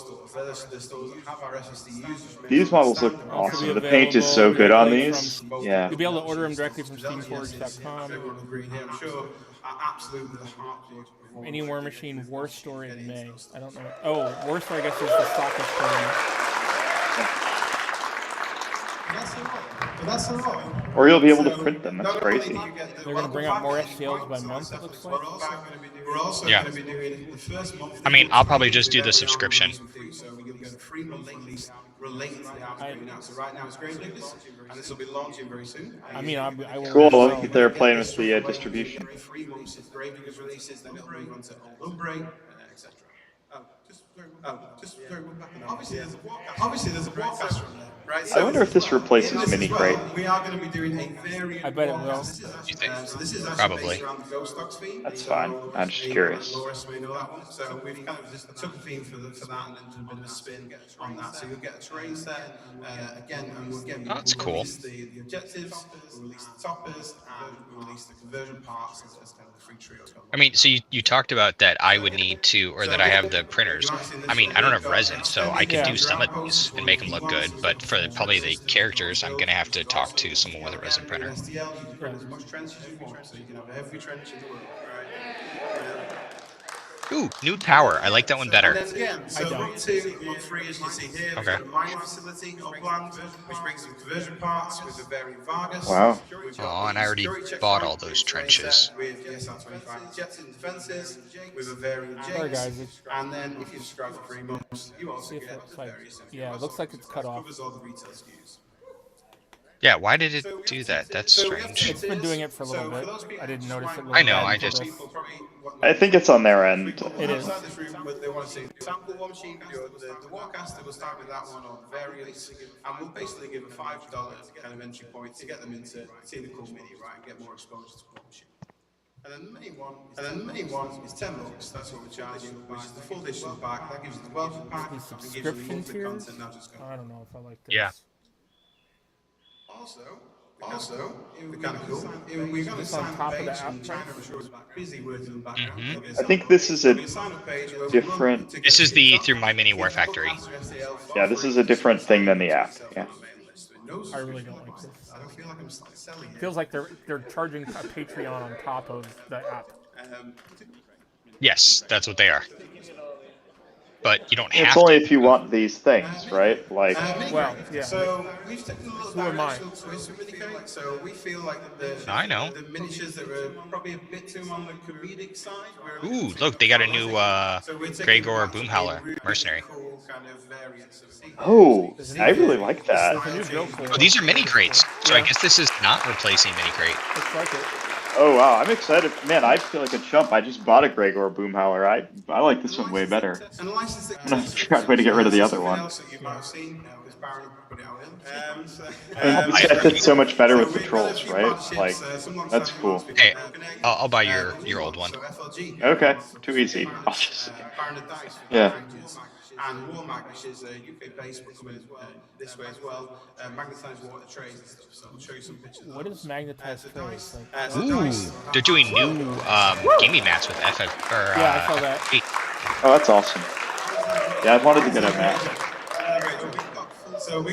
These models look awesome. The paint is so good on these. Yeah. You'll be able to order them directly from Steamforged.com. Any Warmachine War Story in May. I don't know. Oh, War Story, I guess, is the stockist program. That's a lot. Or you'll be able to print them. That's crazy. They're going to bring out more STLs by month, it looks like. We're also Yeah. going to be doing the first month. I mean, I'll probably just do the subscription. So we're going to get 3 months at least related to the app coming out. So right now it's Gravediggers, and this will be launching very soon. I mean, I will. Cool. Look at they're playing with the distribution. Every 3 months if Gravediggers releases, then it'll move on to Old Umbre, etc. Just very one back. Obviously there's a Warcaster in there, right? I wonder if this replaces Mini Crate. We are going to be doing a variant. I bet it will. You think? So this is actually Probably. based around the Ghost Dogs theme. That's fine. I'm just curious. Loris may know that one. So we've kind of just took a theme for that and then done a bit of a spin on that. So you'll get a terrain set again, and we'll That's cool. release the objectives, we'll release the toppers, and we'll release the conversion parts as kind of the free trio. I mean, so you talked about that I would need to, or that I have the printers. I mean, I don't have resin, so I can do some of these and make them look good, but for probably the characters, I'm going to have to talk to someone with a resin printer. STL, you can print as much trench as you want, so you can have every trench in the world, right? Ooh, new tower. I like that one better. And then again, so look 2, look 3, as you see here, we've got a mining facility all planned, which brings some conversion parts with a varying Vargas. Wow. We've Oh, got and the I already security bought checkpoint all those trenches trenches. with the SR-25 jets and defenses with a varying Sorry, jigs. guys. And then if you subscribe for free months, you also get the various. Yeah, it looks like it's cut off. Covers all the retail SKUs. Yeah, why did it do that? That's strange. It's been doing it for a little bit. I didn't notice it. I know, I just... I think it's on their end. It is. They want to see sample Warmachine video, the Warcaster, we'll start with that one, or variants, and we'll basically give a $5 kind of entry point to get them into see the cool mini, right, and get more exposure to Warmachine. And then the main one is $10. That's what we're charging, which is the full digital pack. That gives you the welcome pack. These subscription tiers. I don't know if I like this. Yeah. Also, we're kind of cool. We're going to sign on top a of the page, app and China, I'm sure, is busy working in the background. I think this is a different... This is the Through My Mini War Factory. Yeah, this is a different thing than the app. Yeah. I really don't like this. I don't feel like I'm selling it. Feels like they're charging a Patreon on top of the app. Yes, that's what they are. But you don't have It's only if you want these things, right? Like, well, yeah. So we've taken a little Who am I? directional twist with Minicate. So we feel like I know. the miniatures that were probably a bit too on the comedic side. Ooh, look, they got a new Gregor Boomhowler mercenary. Cool kind of variants of oh, I really like that. Oh, these are mini crates. So I guess this is not replacing mini crate. Looks like it. Oh wow, I'm excited. Man, I feel like a chump. I just bought a Gregor Boomhowler. I like this one way better. I'm gonna figure out a way to get rid of the other one. This guy fits so much better with the trolls, right? Like, that's cool. Hey, I'll buy your old one. Okay, too easy. I'll just... Yeah. And Warmach, which is UK based, but coming this way as well. Magnetized water trays and stuff. So I'll show you some pictures. What is magnetized trays? Like? Ooh, they're doing new gaming mats with FF. Yeah, I saw that. Oh, that's awesome. Yeah, I wanted to get a mat.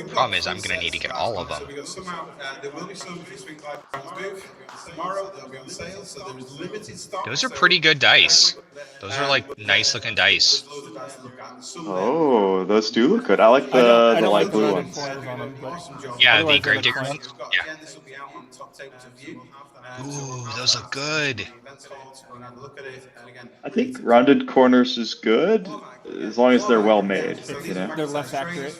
Problem is, I'm gonna need to get all of them. So we got some out. There will be some this week live booth. Tomorrow they'll be on sale. So there is limited stock. Those are pretty good dice. Those are like nice looking dice. Oh, those do look good. I like the light blue ones. Yeah, the Gravedigger ones. Yeah. Ooh, those look good. I think rounded corners is good as long as they're well made. You know. They're less accurate.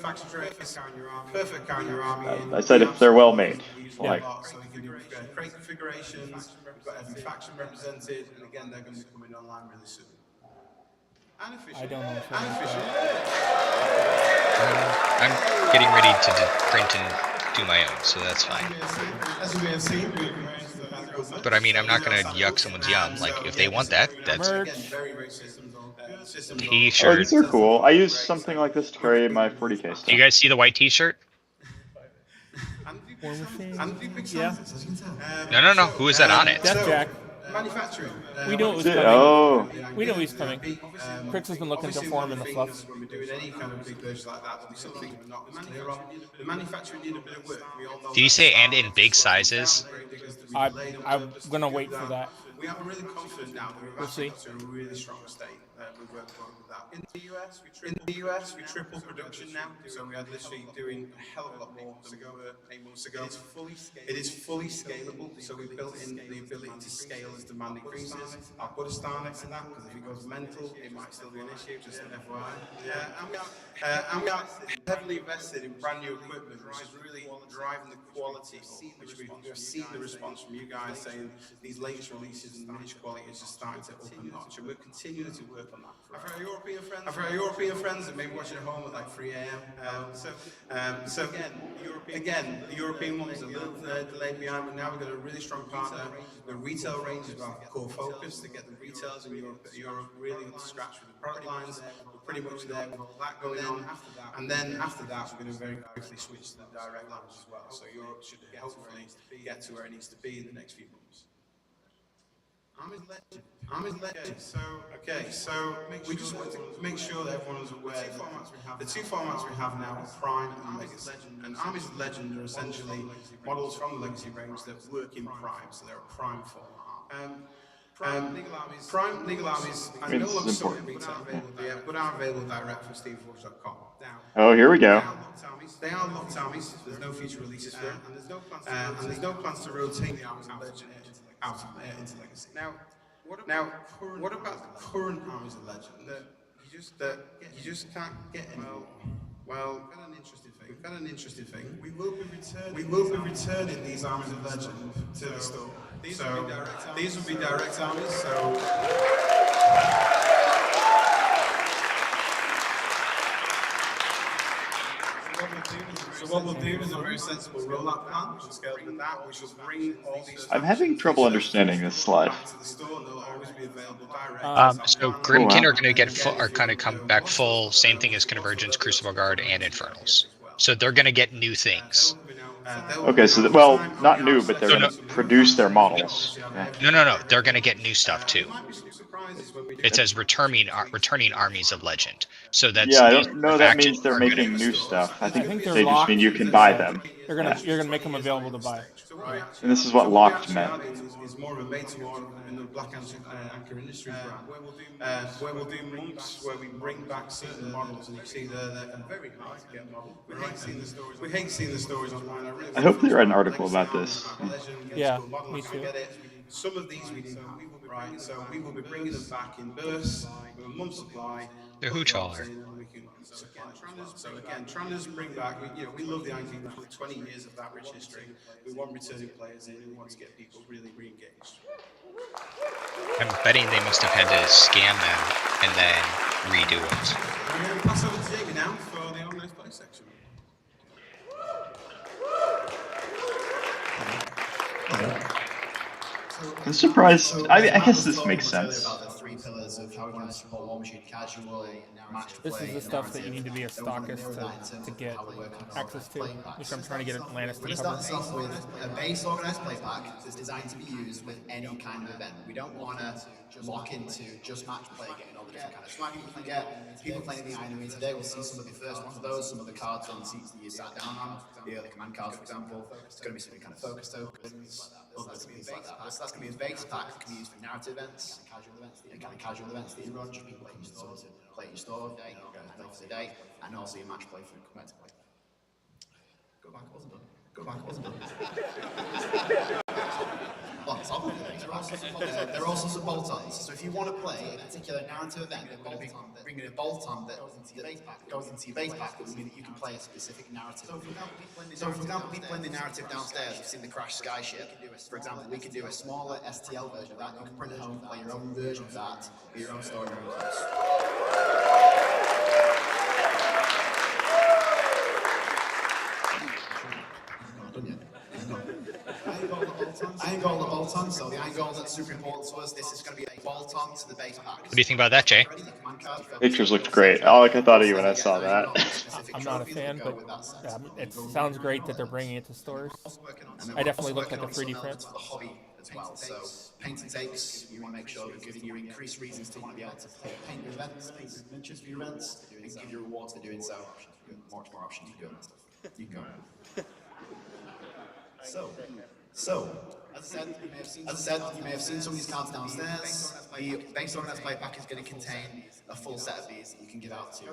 I said if they're well made. Like. Crate configurations, we've got every faction represented, and again, they're going to be coming online really soon. I don't know if I like that. I'm getting ready to print and do my own, so that's fine. As you may have seen, but I mean, I'm not gonna yuck someone's yum. Like, if they want that, that's T-shirt. Oh, these are cool. I use something like this to carry my 40k stuff. Do you guys see the white T-shirt? Warmachine? Yeah. No. Who is that on it? Death Jack. Manufacturing. We knew it was coming. Oh. We knew he's coming. Crix has been looking to form in the fluffs. When we're doing any kind of big version like that, there'll be something we're not clear on. The manufacturing need a bit of work. We all know. Did you say and in big sizes? I'm gonna wait for that. We are really confident now that We'll see. we're in a really strong state. We work forward with that. In the US, we triple production now, so we are literally doing a hell of a lot more than we were 8 months ago. It is fully scalable, so we built in the ability to scale as demand increases. I'll put a star next to that because if it goes mental, it might still be an issue. Just an FYI. And we are heavily invested in brand new equipment, which is really driving the quality up, which we've seen the response from you guys saying these latest releases and miniature quality is just starting to up a notch, and we're continuing to work on that. For our European friends that may be watching at home at like 3 a.m. So again, the European ones are a little delayed behind, but now we've got a really strong partner. The retail range is our core focus to get the retailers in Europe really up to scratch with the product lines. We're pretty much there with all that going on. And then after that, we're going to very quickly switch to the direct launch as well. So Europe should hopefully get to where it needs to be in the next few months. I'm his legend. So we just want to make sure that everyone's aware that the two formats we have now are Prime and Legacy. And Army's Legend are essentially models from the Legacy range that work in Prime, so they're a Prime format. Prime legal armies are no longer subject to beta available, but are available direct from Steamforged.com. Oh, here we go. They are locked armies. There's no future releases for them, and there's no plans to rotate the armies of Legend into Legacy. Now, what about the current armies of Legend that you just can't get anymore? Well, we've got an interesting thing. We will be returning these armies of Legend to the store. These will be direct armies. So what we'll do is a very sensible rollout plan. We'll scale to that. We shall bring all these. I'm having trouble understanding this slide. So Grimkin are going to are kind of come back full. Same thing as Convergence, Crucible Guard, and Infernals. So they're going to get new things. Okay, so well, not new, but they're going to produce their models. Okay. No. They're going to get new stuff too. It says returning armies of Legend. So that's I don't know. That means they're making new stuff. I think they just mean you can buy them. You're gonna make them available to buy. And this is what locked meant. Is more of a beta one in the Black Anchor Industries brand, where we'll do months where we bring back certain models, and you see they're very hard to get models. We hate seeing the stories online. I hope they read an article about this. Yeah, me too. Some of these we didn't have, right? So we will be bringing them back in bursts with a month's supply. They're hooch hauler. So again, trying to bring back, we love the idea of 20 years of that rich history. We want returning players in, we want to get people really re-engaged. I'm betting they must have had to scan them and then redo it. I'm going to pass over to Jamie now for the organized play section. I'm surprised. I guess this makes sense. Pillars of how we want to support Warmachine casual, match to play. This is the stuff that you need to be a stockist to get access to, which I'm trying to get Atlantis to cover. We start this off with a base organized play pack that's designed to be used with any kind of event. We don't want to lock into just match play, getting all the different kind of swag you can get. People playing the enemy today will see some of the first ones of those, some of the cards on the seats that you sat down on, the early command cards, for example. It's going to be some kind of focus tokens, other things like that. So that's going to be a base pack that can be used for narrative events, kind of casual events that you run, just people playing your store to play your store day, play for the day, and also your match play for commentate play. Go back, it wasn't done. Go back, it wasn't done. On top of it, there are also some bolt-ons. So if you want to play a particular narrative event, bring in a bolt-on that goes into your base pack, that will mean that you can play a specific narrative. So for example, people in the narrative downstairs have seen the Crash Skyship. For example, we can do a smaller STL version of that. You can print it home, play your own version of that, be your own story. Iron Golem bolt-on, so the Iron Golem that's super important to us. This is going to be a bolt-on to the base pack. What do you think about that, Jay? Pictures looked great. Alec, I thought of you when I saw that. I'm not a fan, but it sounds great that they're bringing it to stores. I definitely look like a 3D print. As well. So paint and takes, you want to make sure you're giving you increased reasons to want to be able to paint your events, paint your miniatures for your events, and give you rewards for doing so. More options for doing that stuff. You can go. So, as I said, you may have seen some of these cards downstairs. The base organized play pack is going to contain a full set of these that you can give out to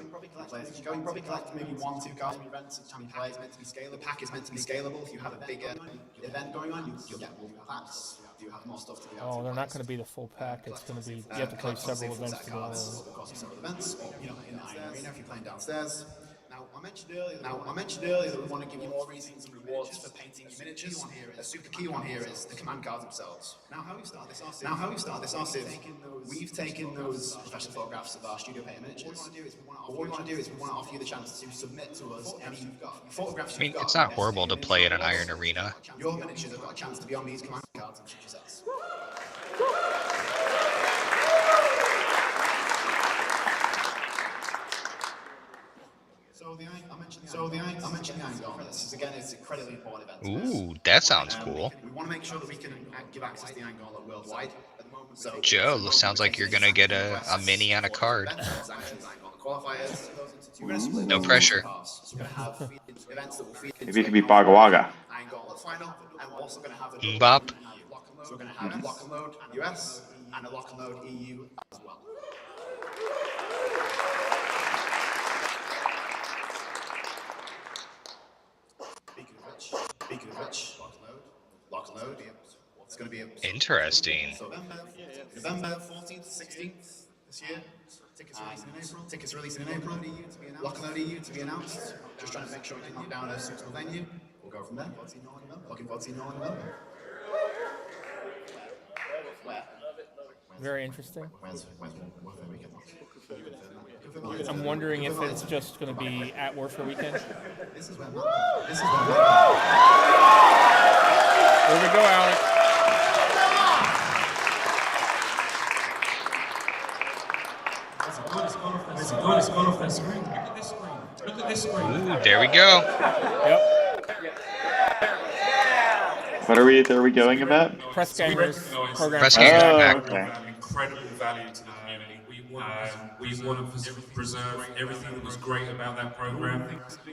players. You can probably collect maybe 1-2 cards from your events each time you play. The pack is meant to be scalable. If you have a bigger event going on, you'll get more packs. You have more stuff to give out. Oh, they're not going to be the full pack. It's going to be, you have to play several events to go on. Several events, or in the arena if you're playing downstairs. Now, I mentioned earlier that we want to give you more reasons and rewards for painting your miniatures. A super key one here is the command cards themselves. Now, how we start this off, we've taken those professional photographs of our studio painted miniatures. What we want to do is we want to offer you the chance to submit to us any photographs you've got. It's not horrible to play in an iron arena. Your miniatures have got a chance to be on these command cards and future sets. I mentioned the Iron Golem. This is again, it's incredibly important event. Ooh, that sounds cool. We want to make sure that we can give access to the Iron Golem worldwide. At the moment, so Joe, sounds like you're gonna get a mini on a card. No pressure. Maybe it could be Baga Waga. Bop. So we're going to have Block and Load US, and a lock mode EU as well. Speaking of which, lock load, yeah. It's going to be interesting. November 14th, 16th this year. Tickets releasing in April. Lock load EU to be announced. Just trying to make sure we can get down a suitable venue. We'll go from there. Looking forward to seeing you all in November. Where? Very interesting. Where's I'm wondering if it's just going to be at Warfare Weekend. This is where. There we go, Alec. It's gone off that screen. Look at this screen. Ooh, there we go. Yep. What are we going about? Press gangers program. Press gangers back. Okay. Incredible value to the community. We want to preserve everything that was great about that program,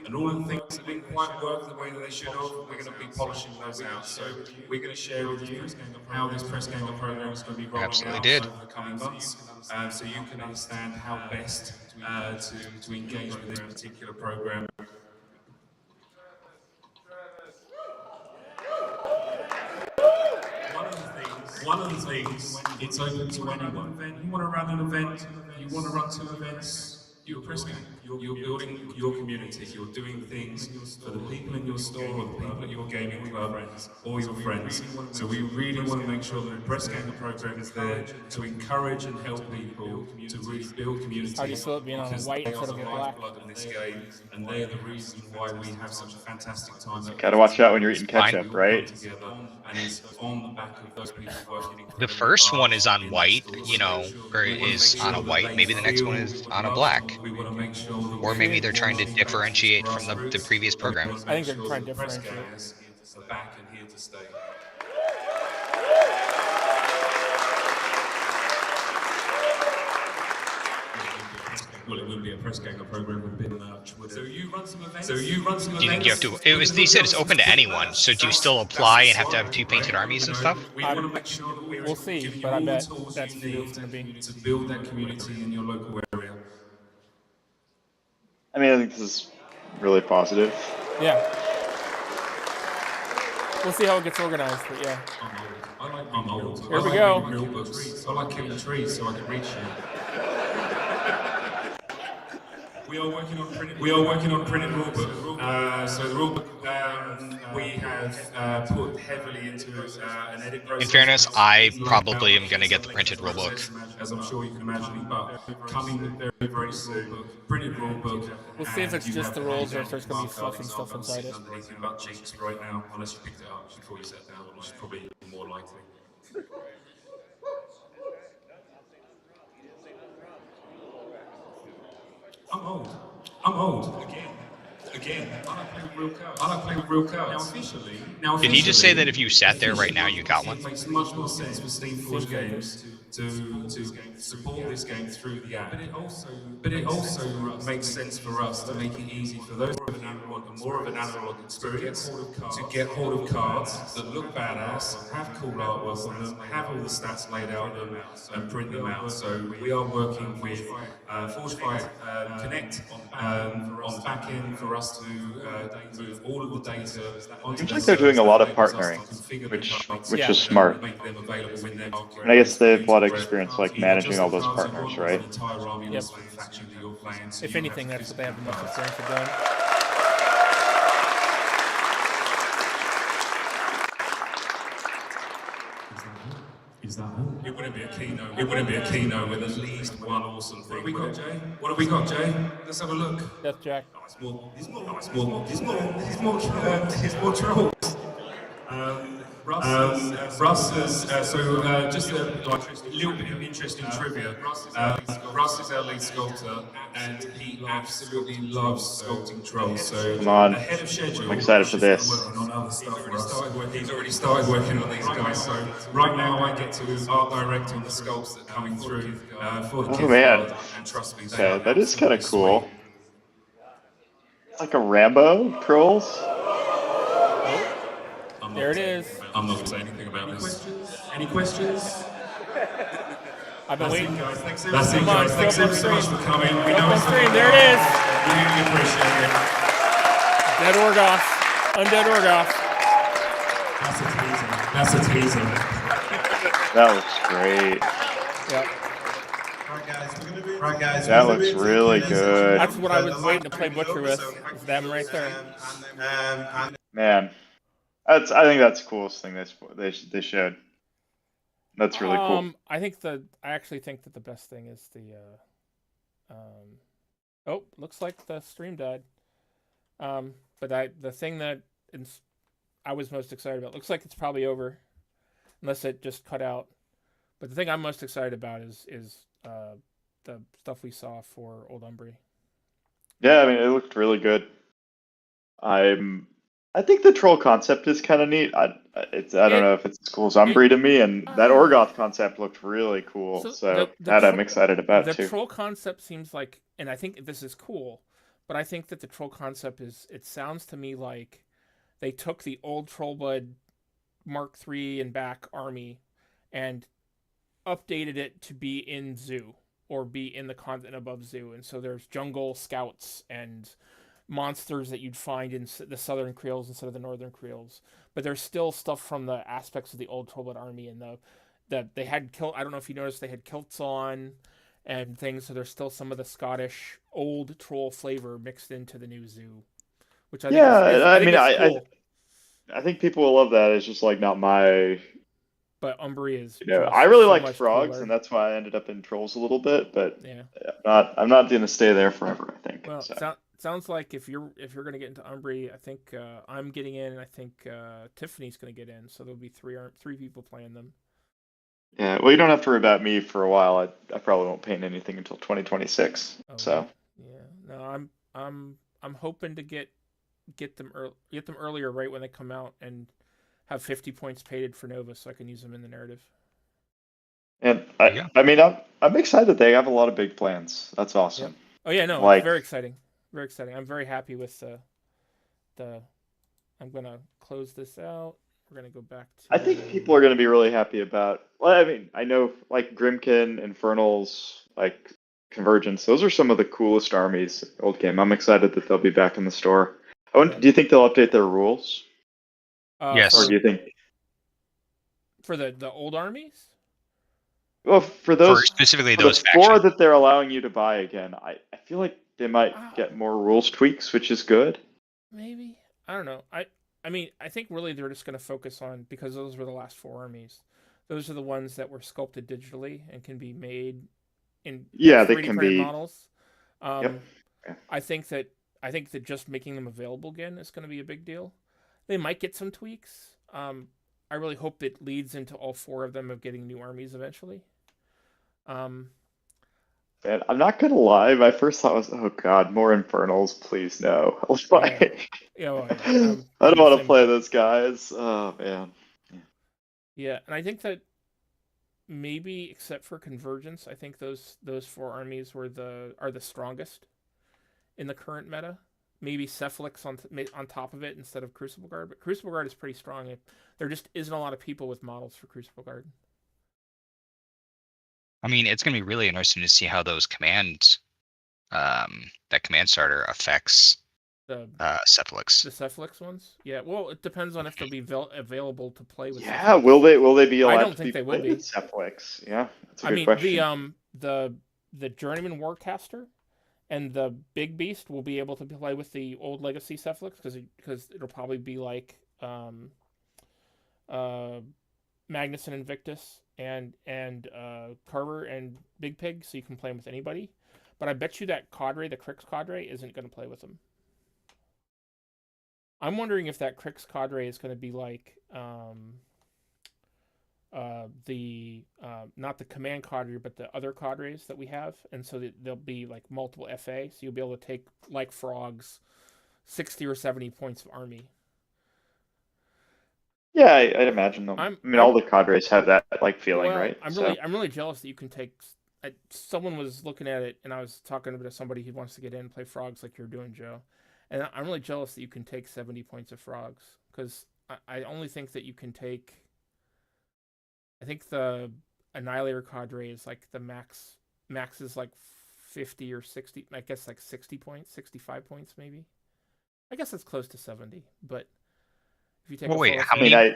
and all of the things that didn't quite work the way that they should have. We're going to be polishing those out. So we're going to share with you how this press ganger program is going to be rolling out over the coming months, so you can understand how best to engage with this particular program. One of the things, it's open to anyone. You want to run an event, you want to run 2 events, you're a press gang. You're building your community. You're doing things for the people in your store, or the people at your gaming club, or your friends. So we really want to make sure that the press ganger program is there to encourage and help people to really build community. How do you feel it being on a white instead of a black? In this game, and they're the reason why we have such a fantastic time. Gotta watch out when you're eating ketchup, right? And it's on the back of those people working. The first one is on white, or is on a white. Maybe the next one is on a black. We want to make sure that Or maybe they're trying to differentiate from the previous program. I think they're trying to differentiate. Are back and here to stay. Well, it wouldn't be a press ganger program with a bit much, would it? So you run some events? Do you think you have to? They said it's open to anyone, so do you still apply and have to have 2 painted armies and stuff? We'll see, but I bet that's what it's going to be. To build that community in your local area. I mean, I think this is really positive. Yeah. We'll see how it gets organized, but yeah. I'm old. Here we go. Real books. I like killing trees so I can reach you. We are working on printed rulebook. So the rulebook we have put heavily into an edit process. In fairness, I probably am going to get the printed rulebook. As I'm sure you can imagine, but coming very, very soon, printed rulebook. We'll see if it's just the rules or if there's going to be fluff and stuff inside it. Anything but cheeks right now, unless you picked it up before you sat down, which is probably more likely. I'm old. Again. I like playing with real cards. Now Did he just say that if you sat there right now, you got one? It makes much more sense for Steamforged Games to support this game through the app. But it also makes sense for us to make it easy for those more of an analog experience to get hold of cards that look badass, have cool artwork on them, have all the stats laid out on them, and print them out. So we are working with Fortify Connect on the back end for us to move all of the data onto. Seems like they're doing a lot of partnering, which is smart. And I guess they have a lot of experience like managing all those partners, right? Yep. If anything, that's what they have the most experience of doing. Is that all? It wouldn't be a keynote. It wouldn't be a keynote with at least one awesome thing. What have we got, Jay? What have we got, Jay? Let's have a look. Death Jack. There's more trolls. Russ is, just a little bit of interesting trivia. Russ is our lead sculptor, and he absolutely loves sculpting trolls. So Come on. ahead of schedule, I'm excited for this. working on other stuff. He's already started working on these guys. So right now, I get to art direct on the sculpts that are coming through for the Oh man. and trust me, Okay, that is kind of cool. It's like a Rambo trolls. There it is. I'm not going to say anything about this. Any questions? I've been waiting. That's it, guys. Thanks ever so much for coming. We know it's stream. There it is. Really appreciate it. Dead Orgoth. Undead Orgoth. That's a teaser. That looks great. Yep. Right, guys. That looks really good. That's what I was waiting to play Butcher with. Is them right there. Man, I think that's the coolest thing they showed. That's really cool. I actually think that the best thing is the oh, looks like the stream died. But the thing that I was most excited about, looks like it's probably over, unless it just cut out. But the thing I'm most excited about is the stuff we saw for Old Umbry. Yeah, I mean, it looked really good. I think the troll concept is kind of neat. I don't know if it's as cool as Umbry to me, and that Orgoth concept looked really cool. So that I'm excited about too. The troll concept seems like, and I think this is cool, but I think that the troll concept it sounds to me like they took the old Trollblood Mark III and back army and updated it to be in Zoo or be in the continent above Zoo, and so there's jungle scouts and monsters that you'd find in the southern Creoles instead of the northern Creoles, but there's still stuff from the aspects of the old Trollblood army, and that they had I don't know if you noticed, they had kilts on and things, so there's still some of the Scottish old troll flavor mixed into the new Zoo, which I think cool. I think people will love that. It's just like not my. But Umbry is. I really so like frogs, cooler. And that's why I ended up in trolls a little bit. But yeah, I'm not going to stay there forever. I think. Well, sounds like if you're going to get into Umbry, I think I'm getting in, and I think Tiffany's going to get in. So there'll be three people playing them. Yeah, well, you don't have to worry about me for a while. I probably won't paint anything until 2026. Oh, so. Yeah, no, I'm hoping to get them earlier, right when they come out, and have 50 points painted for Nova, so I can use them in the narrative. And I mean, I'm excited. They have a lot of big plans. That's awesome. Yep. Oh yeah, no, it's very exciting. Very exciting. I'm very happy with the. I'm gonna close this out. We're gonna go back to. I think people are gonna be really happy about. Well, I mean, I know like Grimkin, Infernals, like Convergence. Those are some of the coolest armies in the old game. I'm excited that they'll be back in the store. Do you think they'll update their rules? Yes. Or do you think for the old armies? Well, for those specifically those the four that they're allowing you to buy again, I feel like they might get more rules tweaks, which is good. Maybe. I don't know. I mean, I think really they're just going to focus on, because those were the last four armies. Those are the ones that were sculpted digitally and can be made in 3D they can be models. Yep. I think that just making them available again is going to be a big deal. They might get some tweaks. I really hope it leads into all four of them of getting new armies eventually. Man, I'm not gonna lie. My first thought was, "Oh God, more Infernals, please no." I don't want to play those guys. Oh man. Yeah, and I think that maybe, except for Convergence, I think those four armies are the strongest in the current meta. Maybe Cephalix on top of it instead of Crucible Guard, but Crucible Guard is pretty strong. There just isn't a lot of people with models for Crucible Guard. I mean, it's going to be really interesting to see how those that command starter affects the Cephalix. The Cephalix ones? Yeah, well, it depends on if they'll be available to play with. Yeah, Cephalix. will they be allowed I don't think they will be. Cephalix? Yeah, that's a good question. The Journeyman Warcaster and the Big Beast will be able to play with the old Legacy Cephalix because it'll probably be like Magnus and Invictus and Carver and Big Pig, so you can play them with anybody. But I bet you that cadre, the Crix cadre, isn't going to play with them. I'm wondering if that Crix cadre is going to be like not the command cadre, but the other cadres that we have, and so there'll be like multiple FA, so you'll be able to take, like frogs, 60 or 70 points of army. Yeah, I'd imagine them. All the cadres have that like feeling, right? I'm really jealous that you can take. Someone was looking at it, and I was talking to somebody who wants to get in and play frogs like you're doing, Joe. And I'm really jealous that you can take 70 points of frogs, because I only think that you can take. I Annihilator cadre is like the max is like 50 or 60. I guess like 60 points, 65 points maybe. I guess it's close to 70. But if you take how many?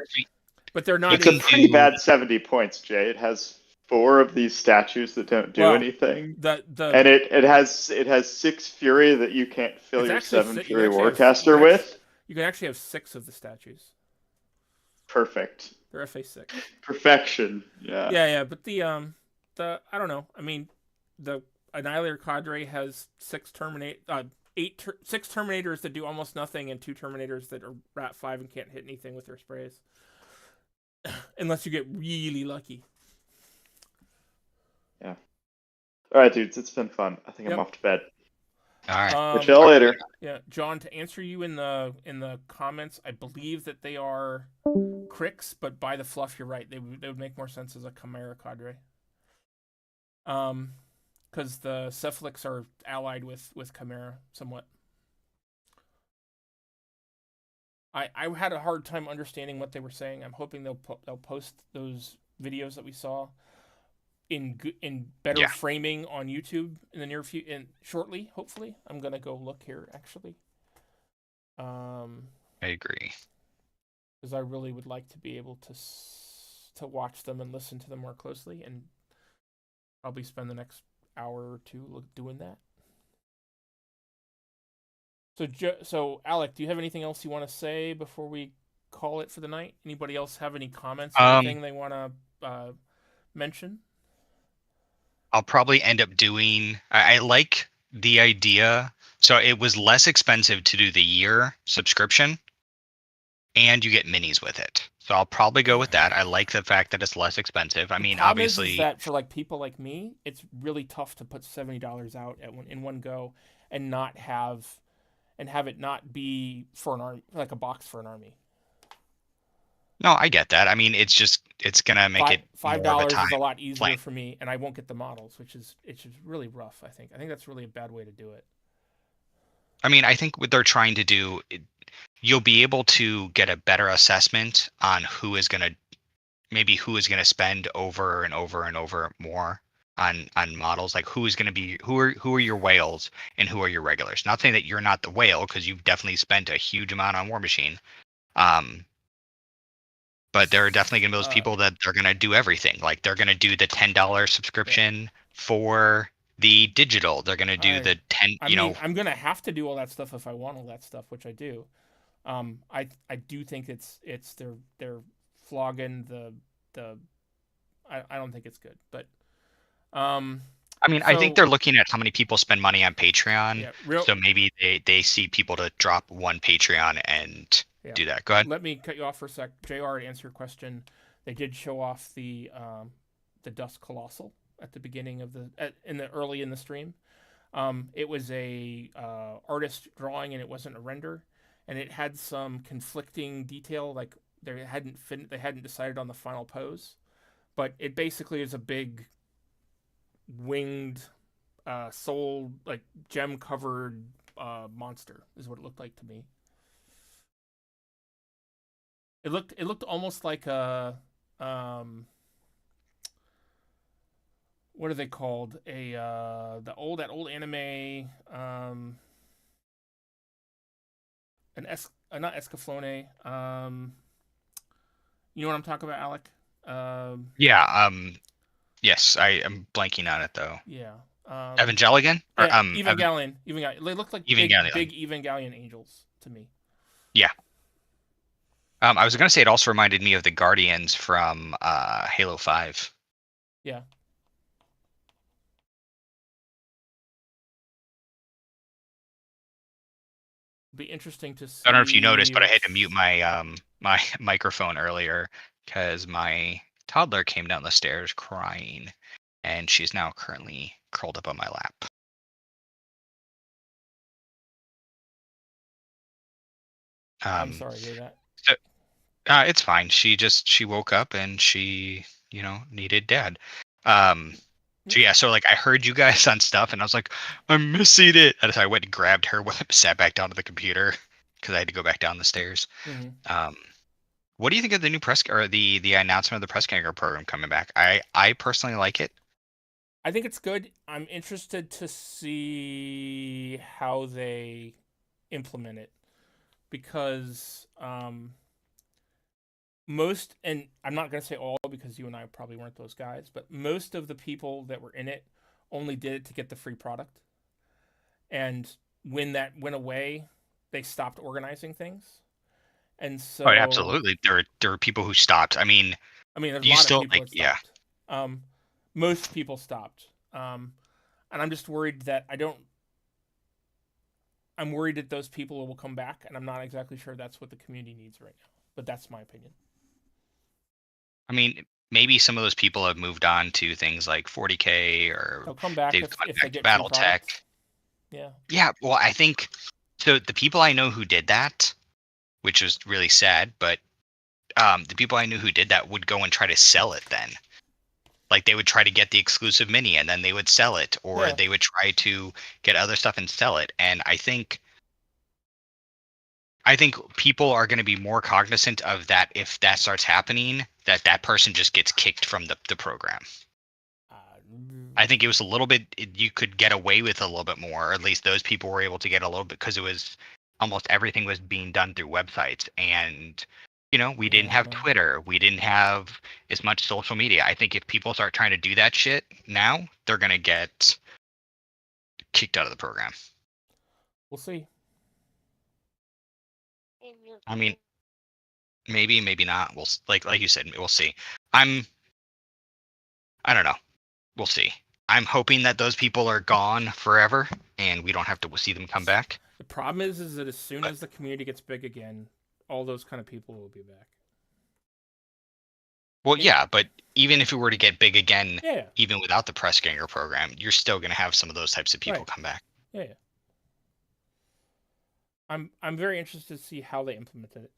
But they're not. It's a pretty bad 70 points, Jay. It has 4 of these statues that don't do anything, and it has 6 Fury that you can't fill your 7 Fury Warcaster with. You can actually have 6 of the statues. Perfect. They're FA6. Perfection. Yeah. Yeah. But the I don't know. I mean, the Annihilator cadre has 6 Terminators that do almost nothing, and 2 Terminators that are Rat 5 and can't hit anything with their sprays, unless you get really lucky. Yeah. All right, dudes. It's been fun. I think I'm off to bed. All right. Catch y'all later. Yeah, John. To answer you in the comments, I believe that they are Cricks, but by the fluff, you're right. They would make more sense as a Chimera cadre. Because the Cephalix are allied with Chimera somewhat. I had a hard time understanding what they were saying. I'm hoping they'll post those videos that we saw in better framing on YouTube in the near future, and shortly, hopefully. I'm gonna go look here actually. I agree. Because I really would like to be able to watch them and listen to them more closely, and probably spend the next hour or 2 doing that. So Alec, do you have anything else you want to say before we call it for the night? Anybody else have any comments or anything they want to mention? I'll probably end up doing. I like the idea. So it was less expensive to do the year subscription, and you get minis with it. So I'll probably go with that. I like the fact that it's less expensive. I mean, obviously, is that for like people like me, it's really tough to put $70 out in one go and have it not be for an army, like a box for an army. No, I get that. I mean, it's gonna make it $5 is a lot easier for me, and I won't get the models, which is really rough. I think that's really a bad way to do it. I mean, I think what they're trying to do, you'll be able to get a better assessment on who is gonna spend over and over and over more on models. Like who are your whales and who are your regulars. Not saying that you're not the whale, because you've definitely spent a huge amount on Warmachine. But there are definitely going to be those people that are going to do everything. Like they're going to do the $10 subscription for the digital. They're going to do the 10. I'm going to have to do all that stuff if I want all that stuff, which I do. I do think it's they're flogging the. I don't think it's good, but. I mean, I think they're looking at how many people spend money on Patreon. So maybe they see people to drop one Patreon and do that. Go ahead. Let me cut you off for a sec. JR, to answer your question, they did show off the Dust Colossal at the beginning of early in the stream. It was a artist drawing, and it wasn't a render, and it had some conflicting detail, like they hadn't decided on the final pose, but it basically is a big winged soul, like gem covered monster is what it looked like to me. It looked almost like a what are they called? That old anime not Escaflowne. You know what I'm talking about, Alec? Yes, I am blanking on it though. Yeah. Evangelion? Or Evangelion. They look like big Evangelion angels to me. Yeah. I was gonna say it also reminded me of the Guardians from Halo 5. Yeah. Be interesting to see. I don't know if you noticed, but I had to mute my my microphone earlier because my toddler came down the stairs crying, and she's now currently curled up on my lap. I'm sorry to hear that. So, it's fine. She woke up and she, needed dad. So like I heard you guys on stuff, and I was like, I'm missing it. And so I went and grabbed her, sat back down to the computer because I had to go back down the stairs. Mm-hmm. What do you think of the new press or the announcement of the press ganger program coming back? I personally like it. I think it's good. I'm interested to see how they implement it because most, and I'm not going to say all because you and I probably weren't those guys, but most of the people that were in it only did it to get the free product. And when that went away, they stopped organizing things. And so, oh, absolutely, there are people who stopped. I mean, there's you a lot still of people like, that stopped. Most people stopped. And I'm just worried that I'm worried that those people will come back, and I'm not exactly sure that's what the community needs right now. But that's my opinion. I mean, maybe some of those people have moved on to things like 40K, or they'll come back if they get BattleTech. Yeah. Yeah, well, I think so. The people I know who did that, which was really sad, but the people I knew who did that would go and try to sell it then. Like, they would try to get the exclusive mini and then they would sell it, or they would try to get other stuff and sell it. And I think people are going to be more cognizant of that if that starts happening, that person just gets kicked from the program. I think it was a little bit, you could get away with a little bit more, or at least those people were able to get a little bit, because it was almost everything was being done through websites. And we didn't have Twitter. We didn't have as much social media. I think if people start trying to do that shit now, they're going to get kicked out of the program. We'll see. I mean, maybe not. We'll, like you said, we'll see. I don't know. We'll see. I'm hoping that those people are gone forever and we don't have to see them come back. The problem is that as soon as the community gets big again, all those kind of people will be back. Well, yeah, but even if it were to get big again, yeah. even without the press ganger program, you're still going to have some of those types of people come back. Yeah. I'm very interested to see how they implemented it.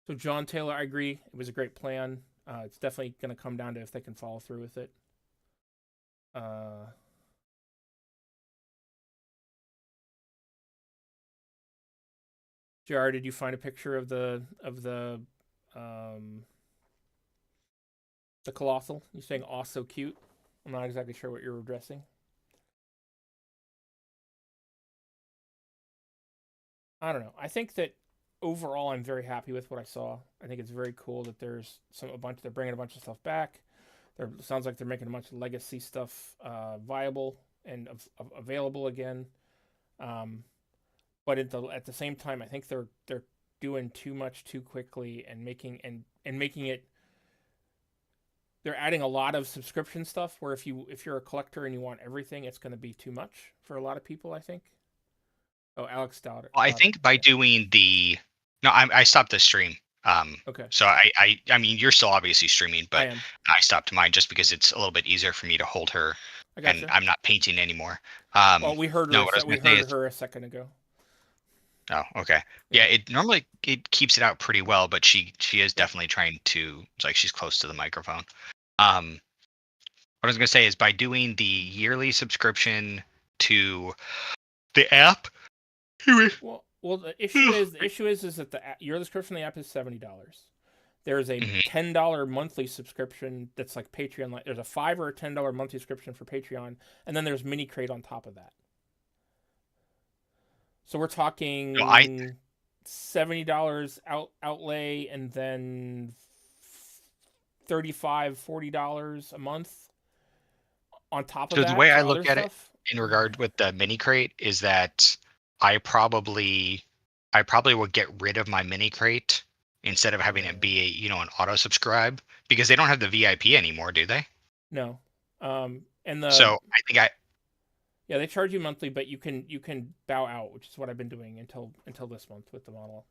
So John Taylor, I agree. It was a great plan. It's definitely going to come down to if they can follow through with it. JR, did you find a picture of the colossal? You're saying also cute. I'm not exactly sure what you're addressing. I don't know. I think that overall, I'm very happy with what I saw. I think it's very cool that they're bringing a bunch of stuff back. It sounds like they're making a bunch of legacy stuff viable and available again. But at the same time, I think they're doing too much too quickly and making it. They're adding a lot of subscription stuff where if you're a collector and you want everything, it's going to be too much for a lot of people, I think. Oh, Alex Dowder. Well, I think by doing I stopped the stream. Okay. So I mean, you're still obviously streaming, but I stopped mine just because it's a little bit easier for me to hold her, and I'm not painting anymore. Well, we heard her. We heard her a second ago. Oh, okay. Yeah, it normally keeps it out pretty well, but she is definitely trying to. It's like she's close to the microphone. What I was gonna say is by doing the yearly subscription to the app. Well, the issue is that the yearly subscription to the app is $70. There's a $10 monthly subscription that's like Patreon. There's a $5 or a $10 monthly subscription for Patreon, and then there's Mini Crate on top of that. So we're talking $70 outlay, and then $35, $40 a month on top of that. So the way I look at it in regard with the Mini Crate is that I probably would get rid of my Mini Crate instead of having it be an auto subscribe, because they don't have the VIP anymore, do they? No. So I think they charge you monthly, but you can bow out, which is what I've been doing until this month with the model.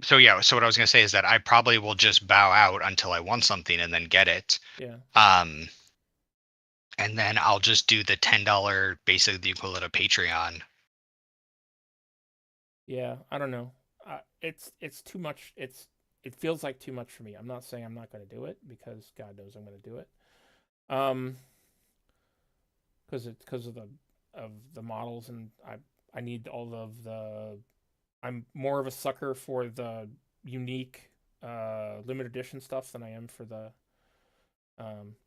So what I was gonna say is that I probably will just bow out until I want something and then get it. Yeah. And then I'll just do the $10, basically the equivalent of Patreon. Yeah, I don't know. It's too much. It feels like too much for me. I'm not saying I'm not going to do it, because God knows I'm going to do it. Because of the models, and I need all of the I'm more of a sucker for the unique limited edition stuff than I am for the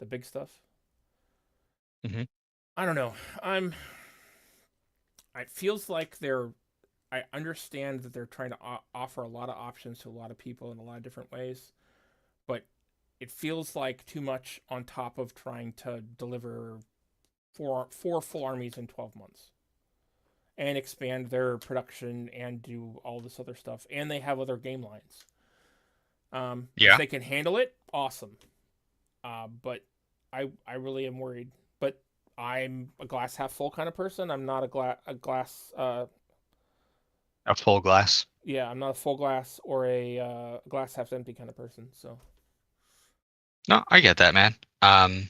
big stuff. Mm-hmm. I don't know. It feels like I understand that they're trying to offer a lot of options to a lot of people in a lot of different ways, but it feels like too much on top of trying to deliver four full armies in 12 months and expand their production and do all this other stuff. And they have other game lines. If they can handle it, awesome. But I really am worried. But I'm a glass half full kind of person. I'm not a glass. A full glass. Yeah, I'm not a full glass or a glass half empty kind of person. So. No, I get that, man. I'm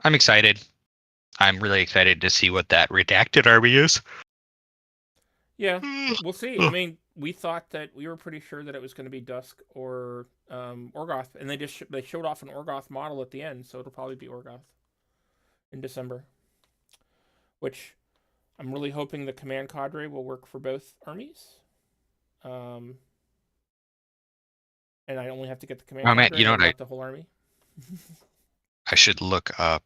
excited. I'm really excited to see what that redacted army is. Yeah, we'll see. I mean, we thought that we were pretty sure that it was going to be Dusk or Orgoth, and they showed off an Orgoth model at the end, so it'll probably be Orgoth in December. Which I'm really hoping the command cadre will work for both armies. And I only have to get the command cadre, man, you know what? the whole army. I should look up.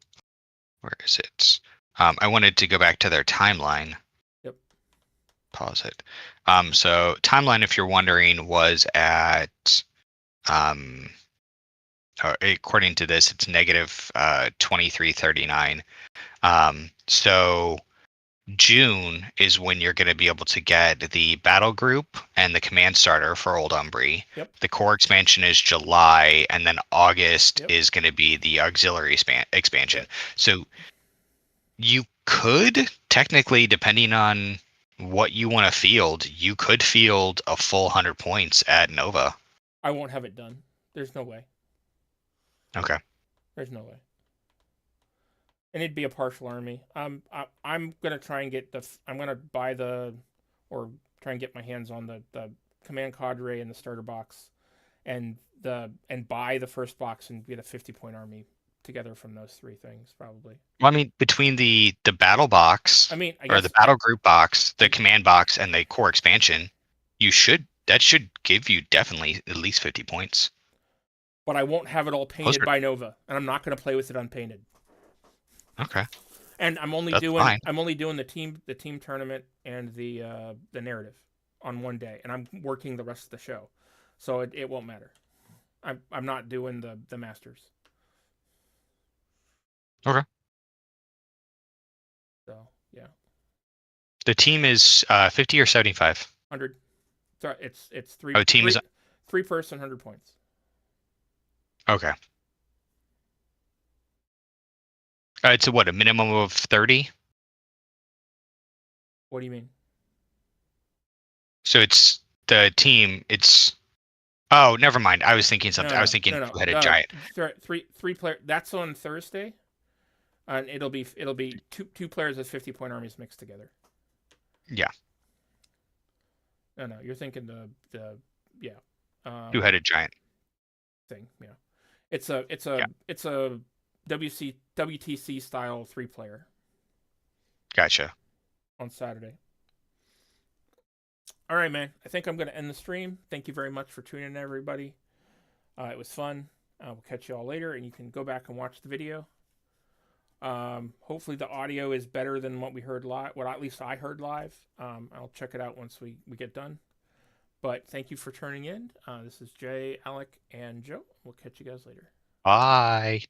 Where is it? I wanted to go back to their timeline. Yep. Pause it. So timeline, if you're wondering, was at according to this, it's negative 2339. So June is when you're going to be able to get the battle group and the command starter for Old Umbri. Yep. The core expansion is July, and then August is going to be the auxiliary expansion. Yep. So you could technically, depending on what you want to field, you could field a full 100 points at Nova. I won't have it done. There's no way. Okay. There's no way. And it'd be a partial army. I'm gonna try and get I'm gonna buy or try and get my hands on the command cadre and the starter box, and buy the first box and get a 50-point army together from those three things probably. Well, I mean, between the battle box, I guess, or the battle group box, the command box, and the core expansion, that should give you definitely at least 50 points. But I won't have it all painted by Nova, and I'm not gonna play with it unpainted. Okay. And I'm only doing the team tournament and the narrative on one day, and I'm working the rest of the show, so it won't matter. I'm not doing the masters. Okay. So yeah. The team is 50 or 75. 100. Sorry, it's three. Oh, team is 3-person 100 points. Okay. It's a minimum of 30? What do you mean? So it's the team. Oh, never mind. I was thinking something. No, I was thinking no. Two-Headed Giant. Three player. That's on Thursday, and it'll be two players as 50-point armies mixed together. Yeah. No, you're thinking the Two-Headed Giant thing. Yeah, it's a WTC style 3-player. Gotcha. On Saturday. All right, man. I think I'm going to end the stream. Thank you very much for tuning in, everybody. It was fun. We'll catch you all later, and you can go back and watch the video. Hopefully the audio is better than what we heard live. What at least I heard live. I'll check it out once we get done. But thank you for tuning in. This is Jay, Alec, and Joe. We'll catch you guys later. Bye.